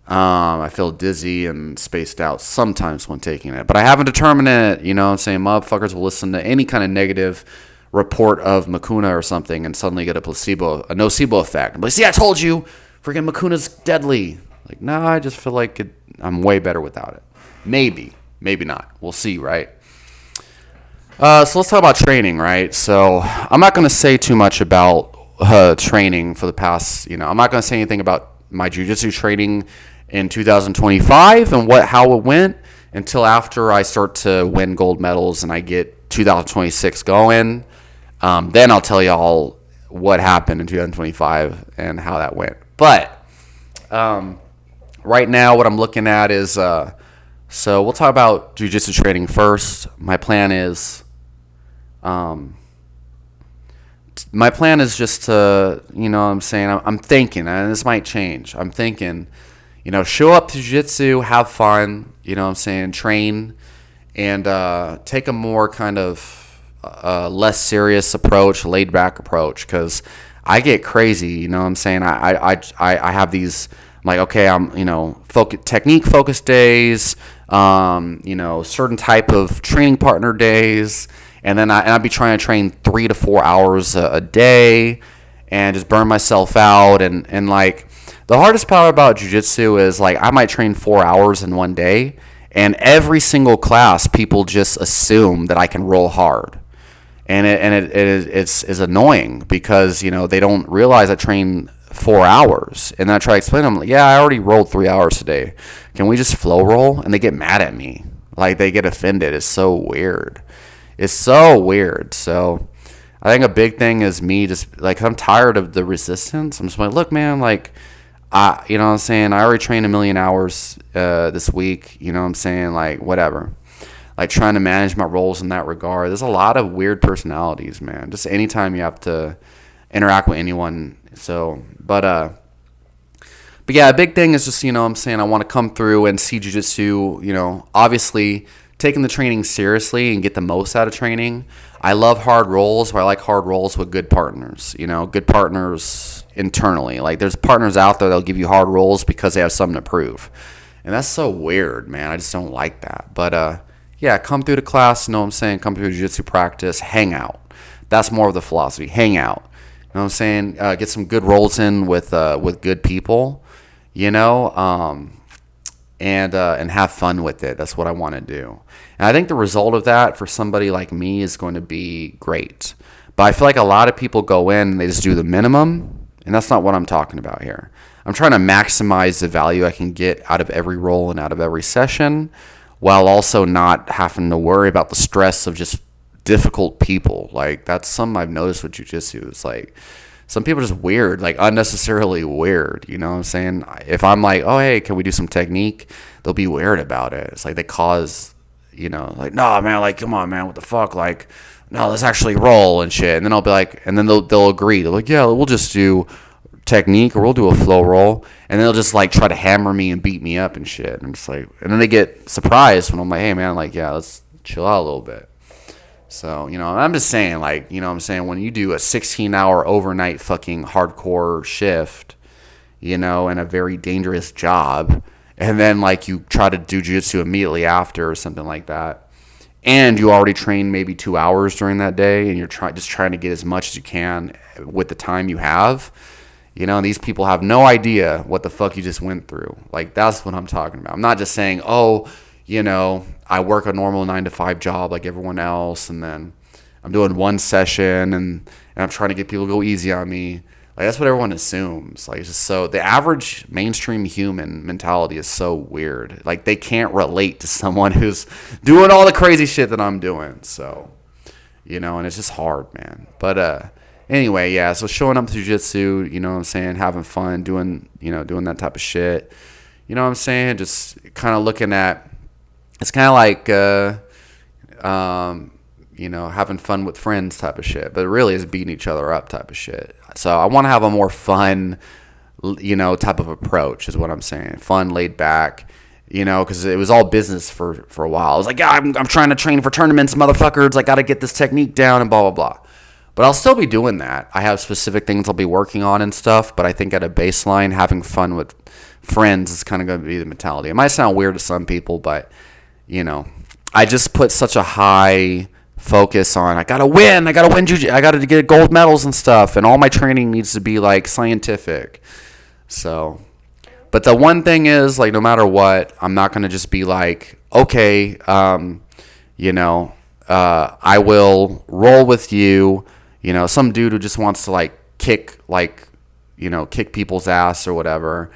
I feel dizzy and spaced out sometimes when taking it, but I haven't determined it. You know what I'm saying? Motherfuckers will listen to any kind of negative report of Makuna or something and suddenly get a nocebo effect. But see, I told you, freaking Makuna's deadly. Like, no, I just feel like I'm way better without it. Maybe not. We'll see, right? So let's talk about training, right? So I'm not going to say too much about training for the past, I'm not going to say anything about my jiu-jitsu training in 2025 and how it went until after I start to win gold medals and I get 2026 going. Then I'll tell y'all what happened in 2025 and how that went. But right now what I'm looking at is, so we'll talk about jiu-jitsu training first. My plan is just to, what I'm saying, I'm thinking, and this might change. I'm thinking, show up to jiu-jitsu, have fun, what I'm saying, train, and take a more kind of less serious approach, laid back approach, because I get crazy, what I'm saying. I have these, I'm like, okay, I'm, technique focused days, certain type of training partner days. And then I'd be trying to train 3 to 4 hours a day and just burn myself out. And like, the hardest part about jiu-jitsu is, like, I might train 4 hours in one day, and every single class, people just assume that I can roll hard. And it's annoying because, they don't realize I train 4 hours. And then I try to explain to them, yeah, I already rolled 3 hours today. Can we just flow roll? And they get mad at me. Like, they get offended. It's so weird. It's so weird. So I think a big thing is me just, like, I'm tired of the resistance. I'm just like, look, man, like, what I'm saying? I already trained 1 million hours this week. You know what I'm saying? Like, whatever. Like, trying to manage my roles in that regard. There's a lot of weird personalities, man. Just anytime you have to interact with anyone. So, but yeah, a big thing is just, I'm saying, I want to come through and see jiu-jitsu, obviously taking the training seriously and get the most out of training. I love hard rolls, but I like hard rolls with good partners, good partners internally. Like, there's partners out there that'll give you hard rolls because they have something to prove. And that's so weird, man. I just don't like that. But, yeah, come through the class, what I'm saying? Come through jiu-jitsu practice, hang out. That's more of the philosophy. Hang out. You know what I'm saying? Get some good rolls in with good people, and have fun with it. That's what I want to do. And I think the result of that for somebody like me is going to be great. But I feel like a lot of people go in and they just do the minimum, and that's not what I'm talking about here. I'm trying to maximize the value I can get out of every roll and out of every session, while also not having to worry about the stress of just difficult people. Like, that's something I've noticed with jiu-jitsu. It's like, some people are just weird, like unnecessarily weird. You know what I'm saying? If I'm like, oh, hey, can we do some technique? They'll be weird about it. It's like they cause, like, no, man, like, come on, man, what the fuck? Like, no, let's actually roll and shit. And then I'll be like, and then they'll agree. They're like, yeah, we'll just do technique or we'll do a flow roll. And they'll just like try to hammer me and beat me up and shit. And I'm just like, and then they get surprised when I'm like, hey, man, like, yeah, let's chill out a little bit. So, I'm just saying, like, what I'm saying, when you do a 16-hour overnight fucking hardcore shift, in a very dangerous job, and then, like, you try to do jiu-jitsu immediately after or something like that, and you already trained maybe 2 hours during that day, and you're just trying to get as much as you can with the time you have, these people have no idea what the fuck you just went through. Like, that's what I'm talking about. I'm not just saying, oh, I work a normal 9-to-5 job like everyone else, and then I'm doing one session, and I'm trying to get people to go easy on me. Like, that's what everyone assumes. Like, it's just so, the average mainstream human mentality is so weird. Like, they can't relate to someone who's doing all the crazy shit that I'm doing. So, and it's just hard, man. But anyway, yeah, so showing up to jiu-jitsu, what I'm saying, having fun, doing that type of shit. What I'm saying? Just kind of looking at, it's kind of like, having fun with friends type of shit. But it really is beating each other up type of shit. So I want to have a more fun, type of approach is what I'm saying. Fun, laid back, because it was all business for a while. I was like, yeah, I'm trying to train for tournaments, motherfuckers. I got to get this technique down and blah, blah, blah. But I'll still be doing that. I have specific things I'll be working on and stuff. But I think at a baseline, having fun with friends is kind of going to be the mentality. It might sound weird to some people, but, I just put such a high focus on I gotta win jiu-jitsu, I gotta get gold medals and stuff, and all my training needs to be like scientific. So, but the one thing is, like, no matter what, I'm not gonna just be like, okay, I will roll with you, some dude who just wants to kick people's ass or whatever,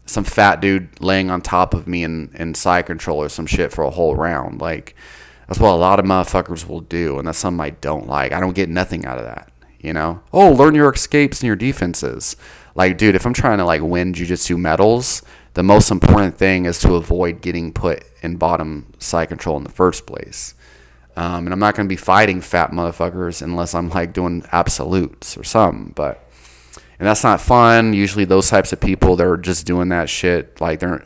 some fat dude laying on top of me in side control or some shit for a whole round. Like, that's what a lot of motherfuckers will do, and that's something I don't like. I don't get nothing out of that, Oh, learn your escapes and your defenses. Like, dude, if I'm trying to, win jiu-jitsu medals, the most important thing is to avoid getting put in bottom side control in the first place. And I'm not going to be fighting fat motherfuckers unless I'm, doing absolutes or something, and that's not fun. Usually those types of people, they're just doing that shit. They're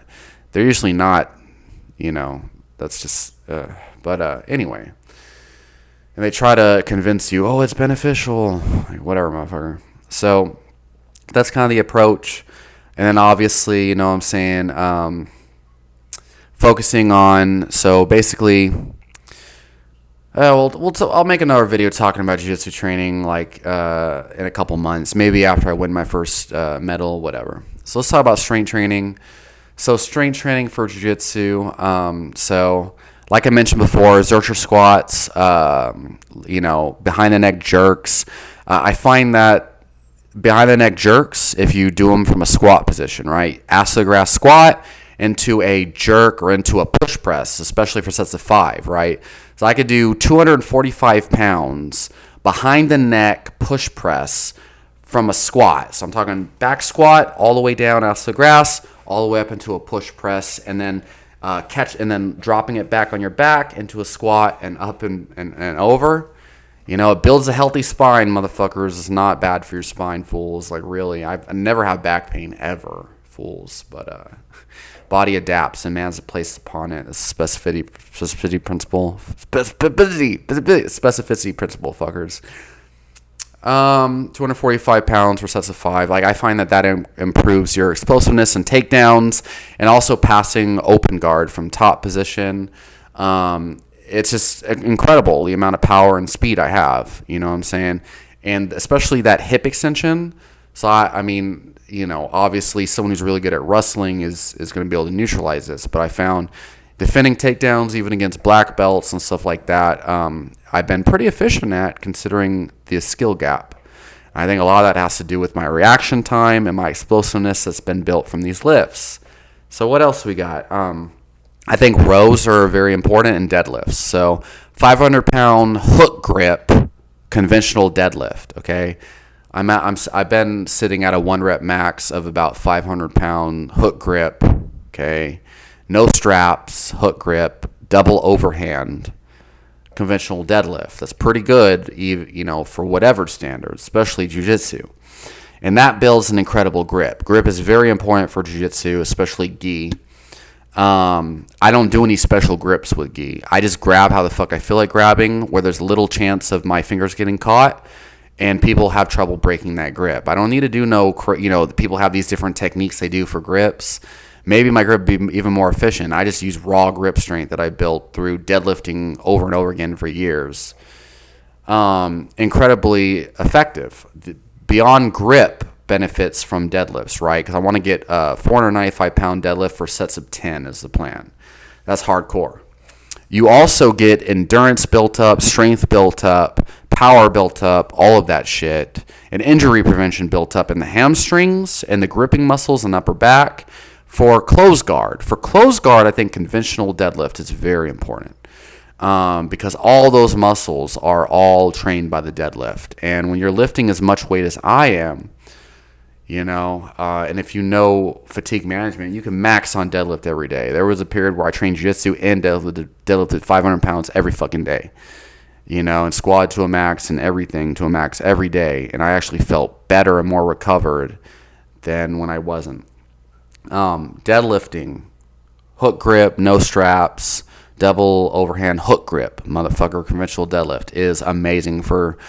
usually not, that's just, anyway. And they try to convince you, oh, it's beneficial. Whatever, motherfucker. So that's kind of the approach. And then obviously, what I'm saying, focusing on, so basically, I'll make another video talking about jiu-jitsu training in a couple months, maybe after I win my first medal, whatever. So let's talk about strength training. So strength training for jiu-jitsu. So like I mentioned before, Zercher squats, behind the neck jerks. I find that behind the neck jerks, if you do them from a squat position, right? Ass to the grass squat into a jerk or into a push press, especially for sets of 5, right? So I could do 245 pounds behind the neck push press from a squat. So I'm talking back squat all the way down ass to the grass, all the way up into a push press, and then and then dropping it back on your back into a squat and up and over. It builds a healthy spine, motherfuckers. It's not bad for your spine, fools. Really, I never have back pain ever, fools. But body adapts and man's placed upon it. It's specificity principle. Specificity principle, fuckers. 245 pounds for sets of 5. I find that improves your explosiveness and takedowns, and also passing open guard from top position. It's just incredible the amount of power and speed I have. You know what I'm saying? And especially that hip extension. So obviously someone who's really good at wrestling is going to be able to neutralize this. But I found defending takedowns, even against black belts and stuff like that, I've been pretty efficient at, considering the skill gap. I think a lot of that has to do with my reaction time and my explosiveness that's been built from these lifts. So what else we got? I think rows are very important in deadlifts. So 500-pound hook grip, conventional deadlift, okay? I've been sitting at a 1-rep max of about 500-pound hook grip, okay? No straps, hook grip, double overhand, conventional deadlift. That's pretty good, for whatever standards, especially jiu-jitsu. And that builds an incredible grip. Grip is very important for jiu-jitsu, especially gi. I don't do any special grips with gi. I just grab how the fuck I feel like grabbing, where there's little chance of my fingers getting caught, and people have trouble breaking that grip. I don't need to do people have these different techniques they do for grips. Maybe my grip would be even more efficient. I just use raw grip strength that I built through deadlifting over and over again for years. Incredibly effective. Beyond grip benefits from deadlifts, right? Because I want to get a 495-pound deadlift for sets of 10 is the plan. That's hardcore. You also get endurance built up, strength built up, power built up, all of that shit, and injury prevention built up in the hamstrings and the gripping muscles and upper back. For close guard, I think conventional deadlift is very important, because all those muscles are all trained by the deadlift. And when you're lifting as much weight as I am, And if you know fatigue management, you can max on deadlift every day. There was a period where I trained jiu-jitsu and deadlifted 500 pounds every fucking day, and squat to a max and everything to a max every day. And I actually felt better and more recovered than when I wasn't. Deadlifting, hook grip, no straps, double overhand hook grip, motherfucker, conventional deadlift is amazing for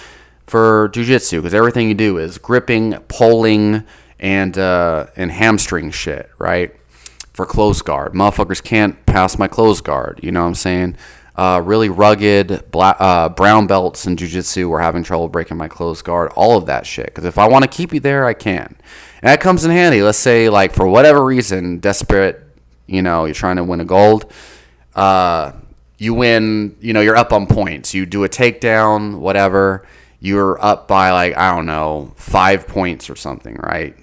jiu-jitsu, because everything you do is gripping, pulling, and hamstring shit, right? For close guard, motherfuckers can't pass my close guard. You know what I'm saying? Really rugged brown belts in jiu-jitsu were having trouble breaking my close guard. All of that shit. Because if I want to keep you there, I can, and that comes in handy. Let's say, like, for whatever reason, desperate, you're trying to win a gold. You win. You're up on points. You do a takedown, whatever. You're up by, like, I don't know, 5 points or something, right?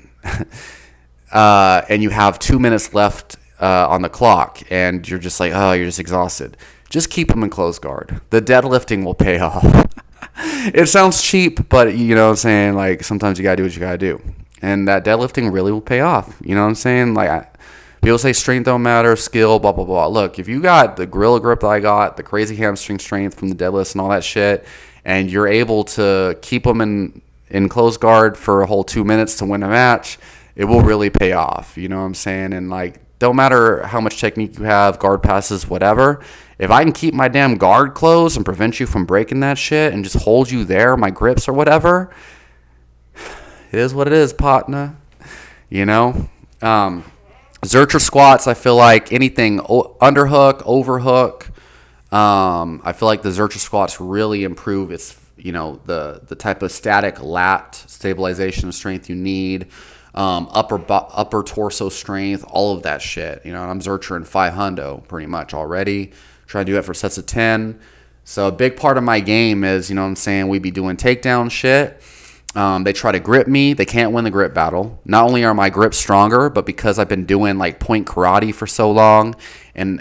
And you have 2 minutes left on the clock, and you're just like, oh, you're just exhausted. Just keep them in close guard. The deadlifting will pay off. It sounds cheap, but you know what I'm saying? Like, sometimes you got to do what you got to do. And that deadlifting really will pay off. You know what I'm saying? Like, people say strength don't matter, skill, blah, blah, blah. Look, if you got the gorilla grip that I got, the crazy hamstring strength from the deadlifts and all that shit, and you're able to keep them in close guard for a whole 2 minutes to win a match, it will really pay off. You know what I'm saying? And, like, don't matter how much technique you have, guard passes, whatever. If I can keep my damn guard closed and prevent you from breaking that shit and just hold you there, my grips or whatever, it is what it is, partner. Zercher squats, I feel like anything underhook, overhook, I feel like the Zercher squats really improve its, the type of static lat stabilization strength you need, upper torso strength, all of that shit. And I'm Zercher in 500 pretty much already. Try to do that for sets of 10. So a big part of my game is, we be doing takedown shit. They try to grip me. They can't win the grip battle. Not only are my grips stronger, but because I've been doing, like, point karate for so long, and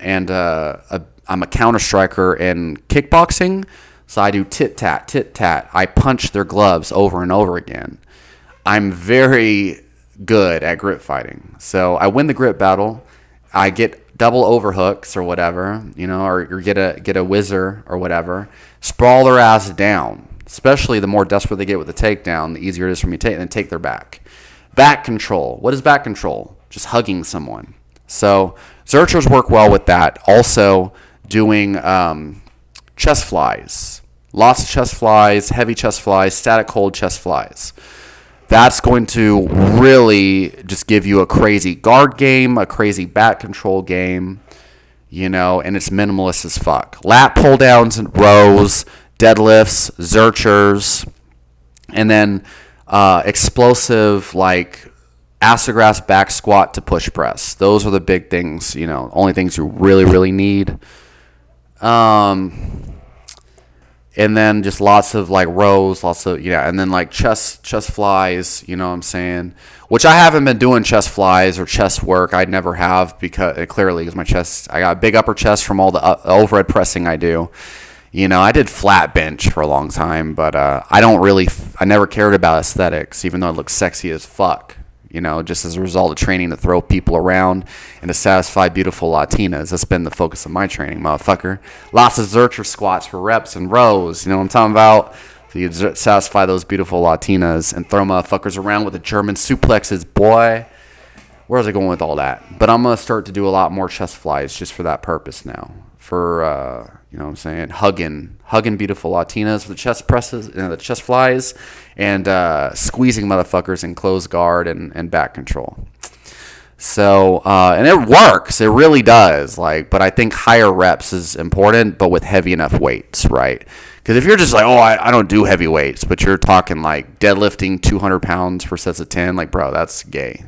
I'm a counter striker in kickboxing, so I do tit-tat, tit-tat. I punch their gloves over and over again. I'm very good at grip fighting. So I win the grip battle. I get double overhooks or whatever, or get a whizzer or whatever. Sprawl their ass down. Especially the more desperate they get with the takedown, the easier it is for me to take, and then take their back. Back control. What is back control? Just hugging someone. So Zerchers work well with that. Also doing chest flies. Lots of chest flies, heavy chest flies, static hold chest flies. That's going to really just give you a crazy guard game, a crazy back control game, and it's minimalist as fuck. Lat pull downs and rows, deadlifts, Zerchers, and then explosive, like, ass-to-grass back squat to push press. Those are the big things, only things you really, really need. And then just lots of, like, rows, and then, like, chest flies, you know what I'm saying? Which I haven't been doing chest flies or chest work. I never have, because my chest, I got a big upper chest from all the overhead pressing I do. I did flat bench for a long time, but I never cared about aesthetics, even though it looks sexy as fuck. Just as a result of training to throw people around and to satisfy beautiful Latinas. That's been the focus of my training, motherfucker. Lots of Zercher squats for reps and rows. You know what I'm talking about? So you satisfy those beautiful Latinas and throw motherfuckers around with the German suplexes, boy. Where was I going with all that? But I'm going to start to do a lot more chest flies just for that purpose now. For, you know what I'm saying, hugging beautiful Latinas with the chest presses, the chest flies, and squeezing motherfuckers in close guard and back control. So, and it works. It really does. But I think higher reps is important, but with heavy enough weights, right? Because if you're just like, oh, I don't do heavy weights, but you're talking, like, deadlifting 200 pounds for sets of 10, like, bro, that's gay.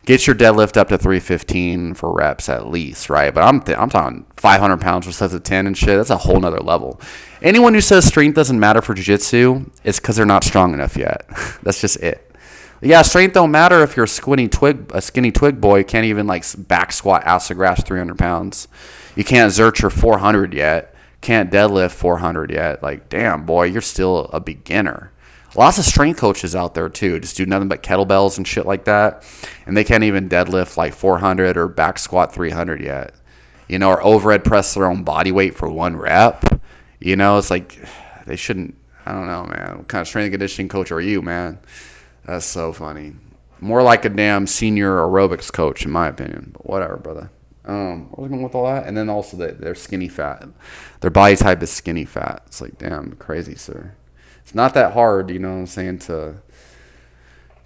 Get your deadlift up to 315 for reps at least, right? But I'm talking 500 pounds for sets of 10 and shit. That's a whole nother level. Anyone who says strength doesn't matter for jiu-jitsu, it's because they're not strong enough yet. That's just it. Yeah, strength don't matter if you're a skinny twig boy. You can't even, like, back squat ass to grass 300 pounds. You can't Zercher 400 yet. Can't deadlift 400 yet. Like, damn, boy, you're still a beginner. Lots of strength coaches out there too, just do nothing but kettlebells and shit like that, and they can't even deadlift like 400 or back squat 300 yet, or overhead press their own body weight for 1 rep. It's like they shouldn't. I don't know, man. What kind of strength and conditioning coach are you, man? That's so funny. More like a damn senior aerobics coach, in my opinion. But whatever, brother. What was I going with all that? And then also they're skinny fat. Their body type is skinny fat. It's like, damn, crazy, sir. It's not that hard, you know what I'm saying,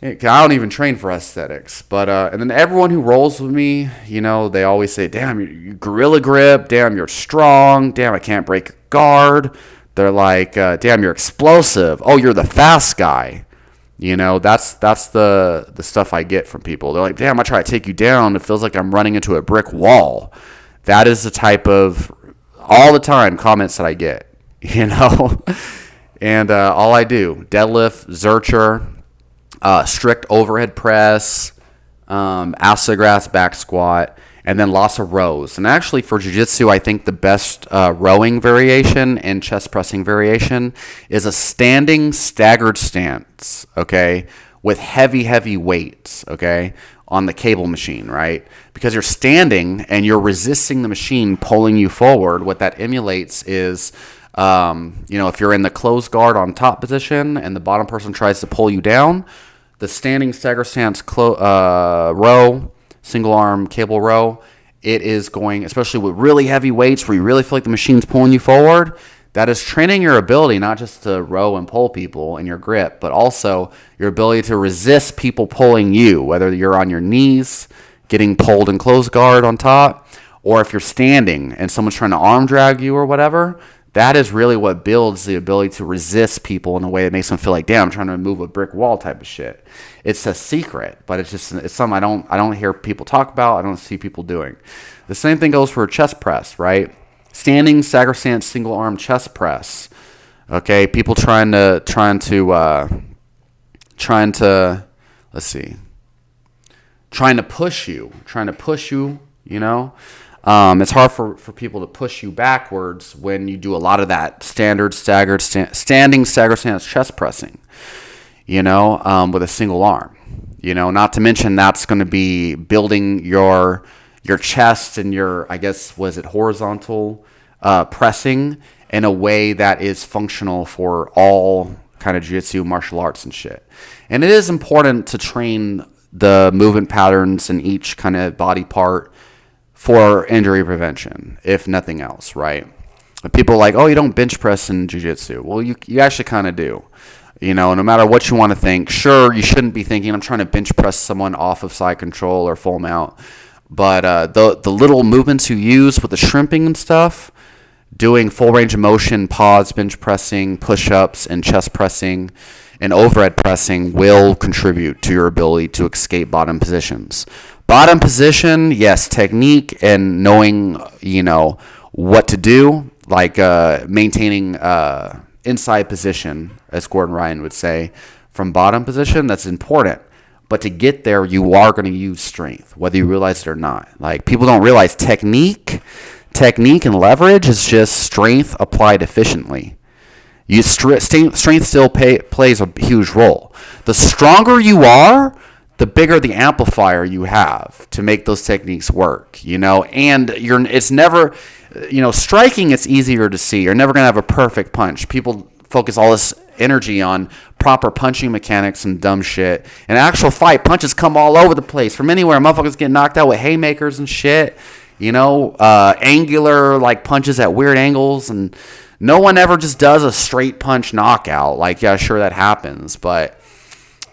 I don't even train for aesthetics. But, and then everyone who rolls with me, they always say, damn, you gorilla grip. Damn, you're strong. Damn, I can't break a guard. They're like, damn, you're explosive. Oh, you're the fast guy. That's the stuff I get from people. They're like, damn, I try to take you down. It feels like I'm running into a brick wall. That is the type of, all the time, comments that I get, And all I do, deadlift, Zercher, strict overhead press, ass-to-grass back squat, and then lots of rows. And actually for Jiu-Jitsu, I think the best rowing variation and chest pressing variation is a standing staggered stance, okay, with heavy weights, okay, on the cable machine, right? Because you're standing and you're resisting the machine pulling you forward. What that emulates is, if you're in the closed guard on top position and the bottom person tries to pull you down, the standing stagger stance row, single arm cable row, it is going, especially with really heavy weights where you really feel like the machine's pulling you forward, that is training your ability not just to row and pull people in your grip, but also your ability to resist people pulling you, whether you're on your knees, getting pulled in closed guard on top, or if you're standing and someone's trying to arm drag you or whatever. That is really what builds the ability to resist people in a way that makes them feel like, damn, I'm trying to move a brick wall type of shit. It's a secret, but it's something I don't hear people talk about. I don't see people doing. The same thing goes for a chest press, right? Standing stagger stance single arm chest press. Okay, people trying to push you, it's hard for people to push you backwards when you do a lot of that standing stagger stance chest pressing, with a single arm, not to mention that's going to be building your chest and your, I guess, was it horizontal pressing in a way that is functional for all kind of jiu-jitsu martial arts and shit. And it is important to train the movement patterns in each kind of body part for injury prevention, if nothing else, right? But people are like, oh, you don't bench press in jiu-jitsu. Well, you actually kind of do. No matter what you want to think, sure, you shouldn't be thinking, I'm trying to bench press someone off of side control or full mount. But the little movements you use with the shrimping and stuff, doing full range of motion, pause, bench pressing, push-ups, and chest pressing, and overhead pressing will contribute to your ability to escape bottom positions. Bottom position, yes, technique and knowing, what to do, like maintaining inside position, as Gordon Ryan would say, from bottom position, that's important. But to get there, you are going to use strength, whether you realize it or not. Like, people don't realize technique and leverage is just strength applied efficiently. Strength still plays a huge role. The stronger you are, the bigger the amplifier you have to make those techniques work, and it's never, striking, it's easier to see. You're never going to have a perfect punch. People focus all this energy on proper punching mechanics and dumb shit. In an actual fight, punches come all over the place from anywhere. Motherfuckers get knocked out with haymakers and shit, angular, like, punches at weird angles, and no one ever just does a straight punch knockout. Like, yeah, sure, that happens, but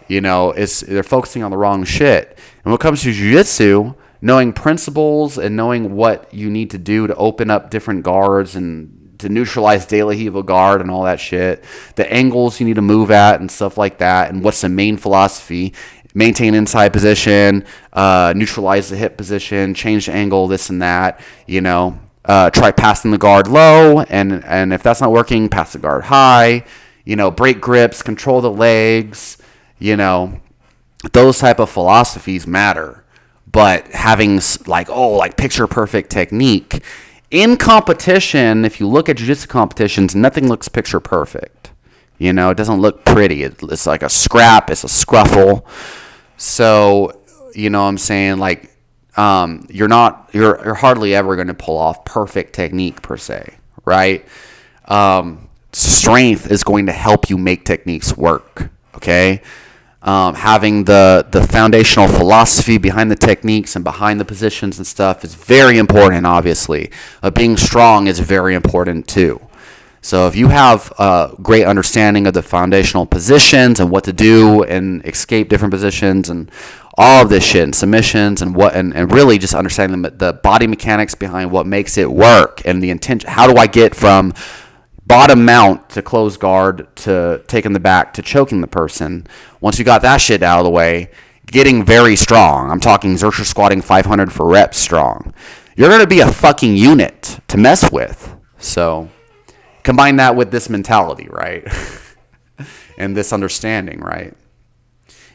they're focusing on the wrong shit. And when it comes to jiu-jitsu, knowing principles and knowing what you need to do to open up different guards and to neutralize De La Riva guard and all that shit, the angles you need to move at and stuff like that, and what's the main philosophy, maintain inside position, neutralize the hip position, change the angle, this and that, try passing the guard low, and if that's not working, pass the guard high, break grips, control the legs, those type of philosophies matter. But having like picture perfect technique in competition, if you look at jiu-jitsu competitions, nothing looks picture perfect. You know, it doesn't look pretty. It's like a scrap. It's a scruffle. So, you know what I'm saying? Like, you're hardly ever going to pull off perfect technique per se, right? Strength is going to help you make techniques work, okay? Having the foundational philosophy behind the techniques and behind the positions and stuff is very important, obviously. Being strong is very important too. So if you have a great understanding of the foundational positions and what to do and escape different positions and all of this shit and submissions and really just understanding the body mechanics behind what makes it work and the intention, how do I get from bottom mount to close guard to taking the back to choking the person. Once you got that shit out of the way, getting very strong. I'm talking Xerxer squatting 500 for reps strong. You're going to be a fucking unit to mess with. So combine that with this mentality, right? And this understanding, right?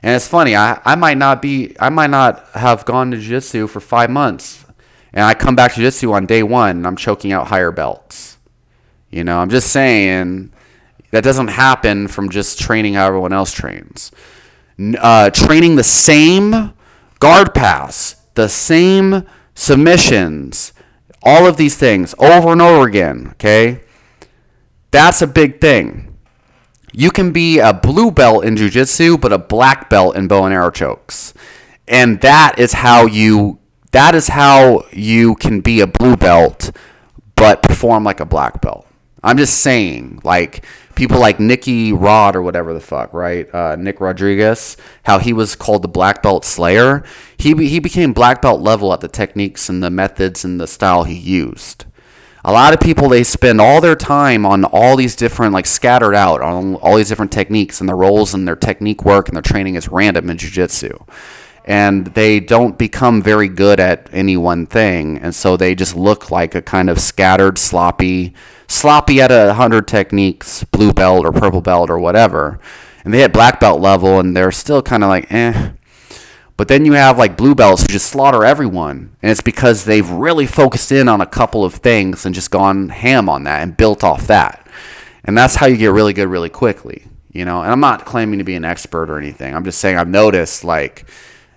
And it's funny, I might not have gone to jiu-jitsu for 5 months, and I come back to jiu-jitsu on day 1 and I'm choking out higher belts. You know, I'm just saying that doesn't happen from just training how everyone else trains. Training the same guard pass, the same submissions, all of these things over and over again, okay? That's a big thing. You can be a blue belt in jiu-jitsu, but a black belt in bow and arrow chokes. And that is how you can be a blue belt, but perform like a black belt. I'm just saying, like, people like Nicky Rod or whatever the fuck, right? Nick Rodriguez, how he was called the black belt slayer. He became black belt level at the techniques and the methods and the style he used. A lot of people, they spend all their time on all these different, like, scattered out on all these different techniques, and their roles and their technique work and their training is random in jiu-jitsu. And they don't become very good at any one thing, and so they just look like a kind of scattered, sloppy at 100 techniques, blue belt or purple belt or whatever. And they hit black belt level, and they're still kind of like, eh. But then you have like blue belts who just slaughter everyone, and it's because they've really focused in on a couple of things and just gone ham on that and built off that. And that's how you get really good really quickly, you know. And I'm not claiming to be an expert or anything. I'm just saying I've noticed, like,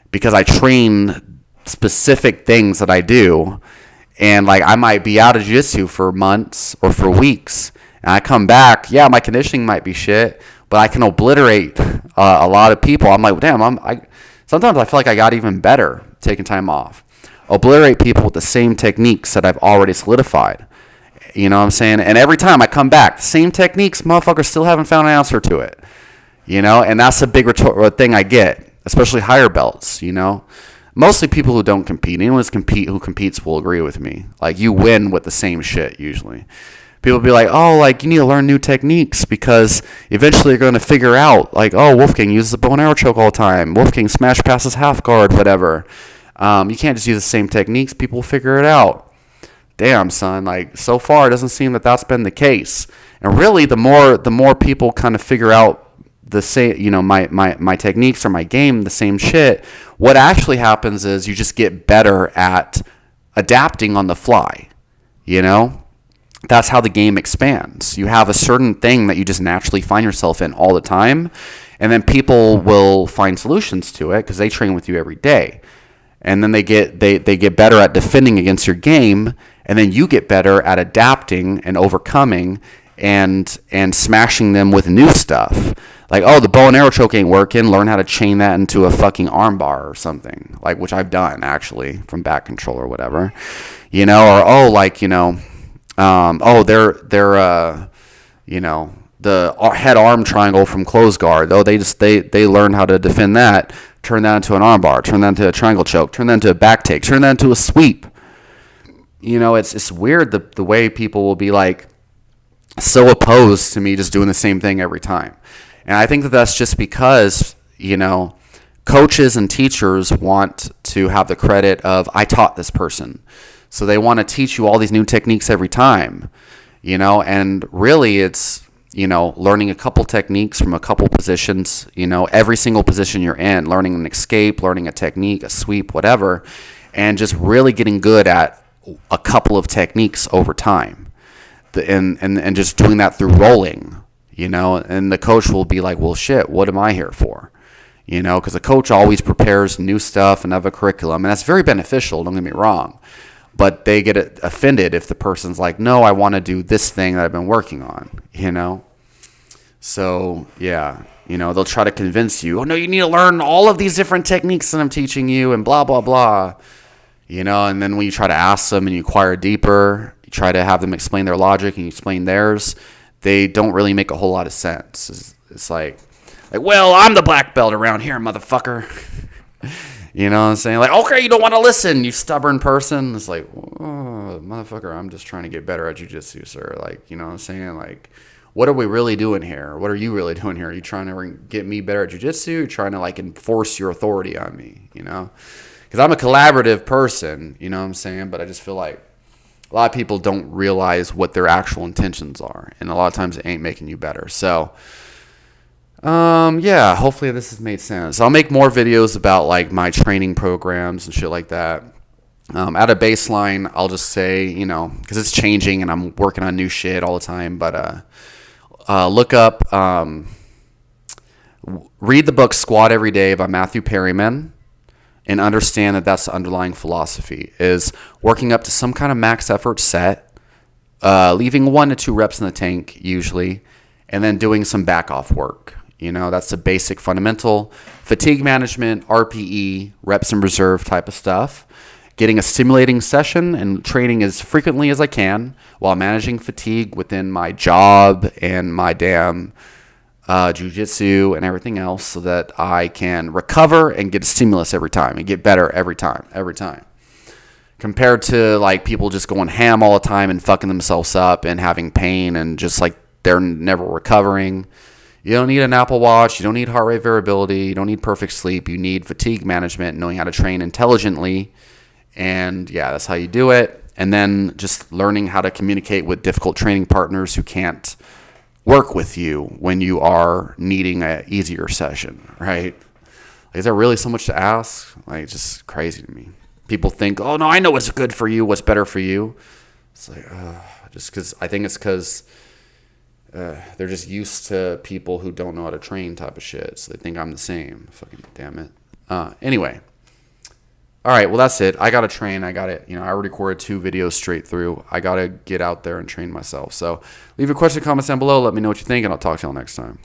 because I train specific things that I do, and like I might be out of jiu-jitsu for months or for weeks, and I come back, yeah, my conditioning might be shit, but I can obliterate a lot of people. I'm like, damn, sometimes I feel like I got even better taking time off. Obliterate people with the same techniques that I've already solidified. You know what I'm saying? And every time I come back, same techniques, motherfuckers still haven't found an answer to it. You know, and that's a big thing I get, especially higher belts, you know. Mostly people who don't compete. Anyone who competes will agree with me. Like, you win with the same shit usually. People be like, oh, like, you need to learn new techniques because eventually you're going to figure out, like, oh, Wolfgang uses the bow and arrow choke all the time. Wolfgang smash passes half guard, whatever. You can't just use the same techniques. People will figure it out. Damn, son. Like, so far it doesn't seem that that's been the case. And really, the more people kind of figure out the same, you know, my techniques or my game, the same shit, what actually happens is you just get better at adapting on the fly, you know? That's how the game expands. You have a certain thing that you just naturally find yourself in all the time, and then people will find solutions to it because they train with you every day. And then they get better at defending against your game, and then you get better at adapting and overcoming and smashing them with new stuff. Like, oh, the bow and arrow choke ain't working. Learn how to chain that into a fucking arm bar or something. Like, which I've done, actually, from back control or whatever. You know, or, oh, like, you know, they're you know, the head arm triangle from close guard. Oh, they learn how to defend that. Turn that into an arm bar. Turn that into a triangle choke. Turn that into a back take. Turn that into a sweep. You know, it's weird the way people will be, like, so opposed to me just doing the same thing every time. And I think that that's just because, you know, coaches and teachers want to have the credit of, I taught this person. So they want to teach you all these new techniques every time, you know, and really it's, you know, learning a couple techniques from a couple positions, you know, every single position you're in, learning an escape, learning a technique, a sweep, whatever, and just really getting good at a couple of techniques over time. And just doing that through rolling. and the coach will be like, well, shit, what am I here for? Because the coach always prepares new stuff and have a curriculum, and that's very beneficial, don't get me wrong. But they get offended if the person's like, no, I want to do this thing that I've been working on, So, yeah, they'll try to convince you, oh, no, you need to learn all of these different techniques that I'm teaching you and blah, blah, blah. And then when you try to ask them and you inquire deeper, you try to have them explain their logic and you explain theirs, they don't really make a whole lot of sense. It's like, well, I'm the black belt around here, motherfucker. You know what I'm saying? Like, okay, you don't want to listen, you stubborn person. It's like, oh, motherfucker, I'm just trying to get better at jiu-jitsu, sir. Like, you know what I'm saying? Like, what are we really doing here? What are you really doing here? Are you trying to get me better at jiu-jitsu? You're trying to, like, enforce your authority on me, Because I'm a collaborative person, you know what I'm saying? But I just feel like a lot of people don't realize what their actual intentions are. And a lot of times it ain't making you better. So, yeah, hopefully this has made sense. I'll make more videos about like my training programs and shit like that. At a baseline, I'll just say, because it's changing and I'm working on new shit all the time. But look up, read the book Squat Every Day by Matthew Perryman and understand that that's the underlying philosophy is working up to some kind of max effort set, leaving 1 to 2 reps in the tank usually, and then doing some back off work. That's the basic fundamental fatigue management, RPE, reps in reserve type of stuff. Getting a stimulating session and training as frequently as I can while managing fatigue within my job and my damn jiu-jitsu and everything else so that I can recover and get a stimulus every time and get better every time. Compared to like people just going ham all the time and fucking themselves up and having pain and just like they're never recovering. You don't need an Apple Watch. You don't need heart rate variability. You don't need perfect sleep. You need fatigue management, knowing how to train intelligently. And yeah, that's how you do it. And then just learning how to communicate with difficult training partners who can't work with you when you are needing an easier session, right? Like, is there really so much to ask? Like, it's just crazy to me. People think, oh, no, I know what's good for you, what's better for you. It's like, just because I think it's because they're just used to people who don't know how to train type of shit. So they think I'm the same. Fucking damn it. Anyway. All right. Well, that's it. I got to train. I got it. I already recorded 2 videos straight through. I got to get out there and train myself. So leave a question, comments down below. Let me know what you think, and I'll talk to y'all next time.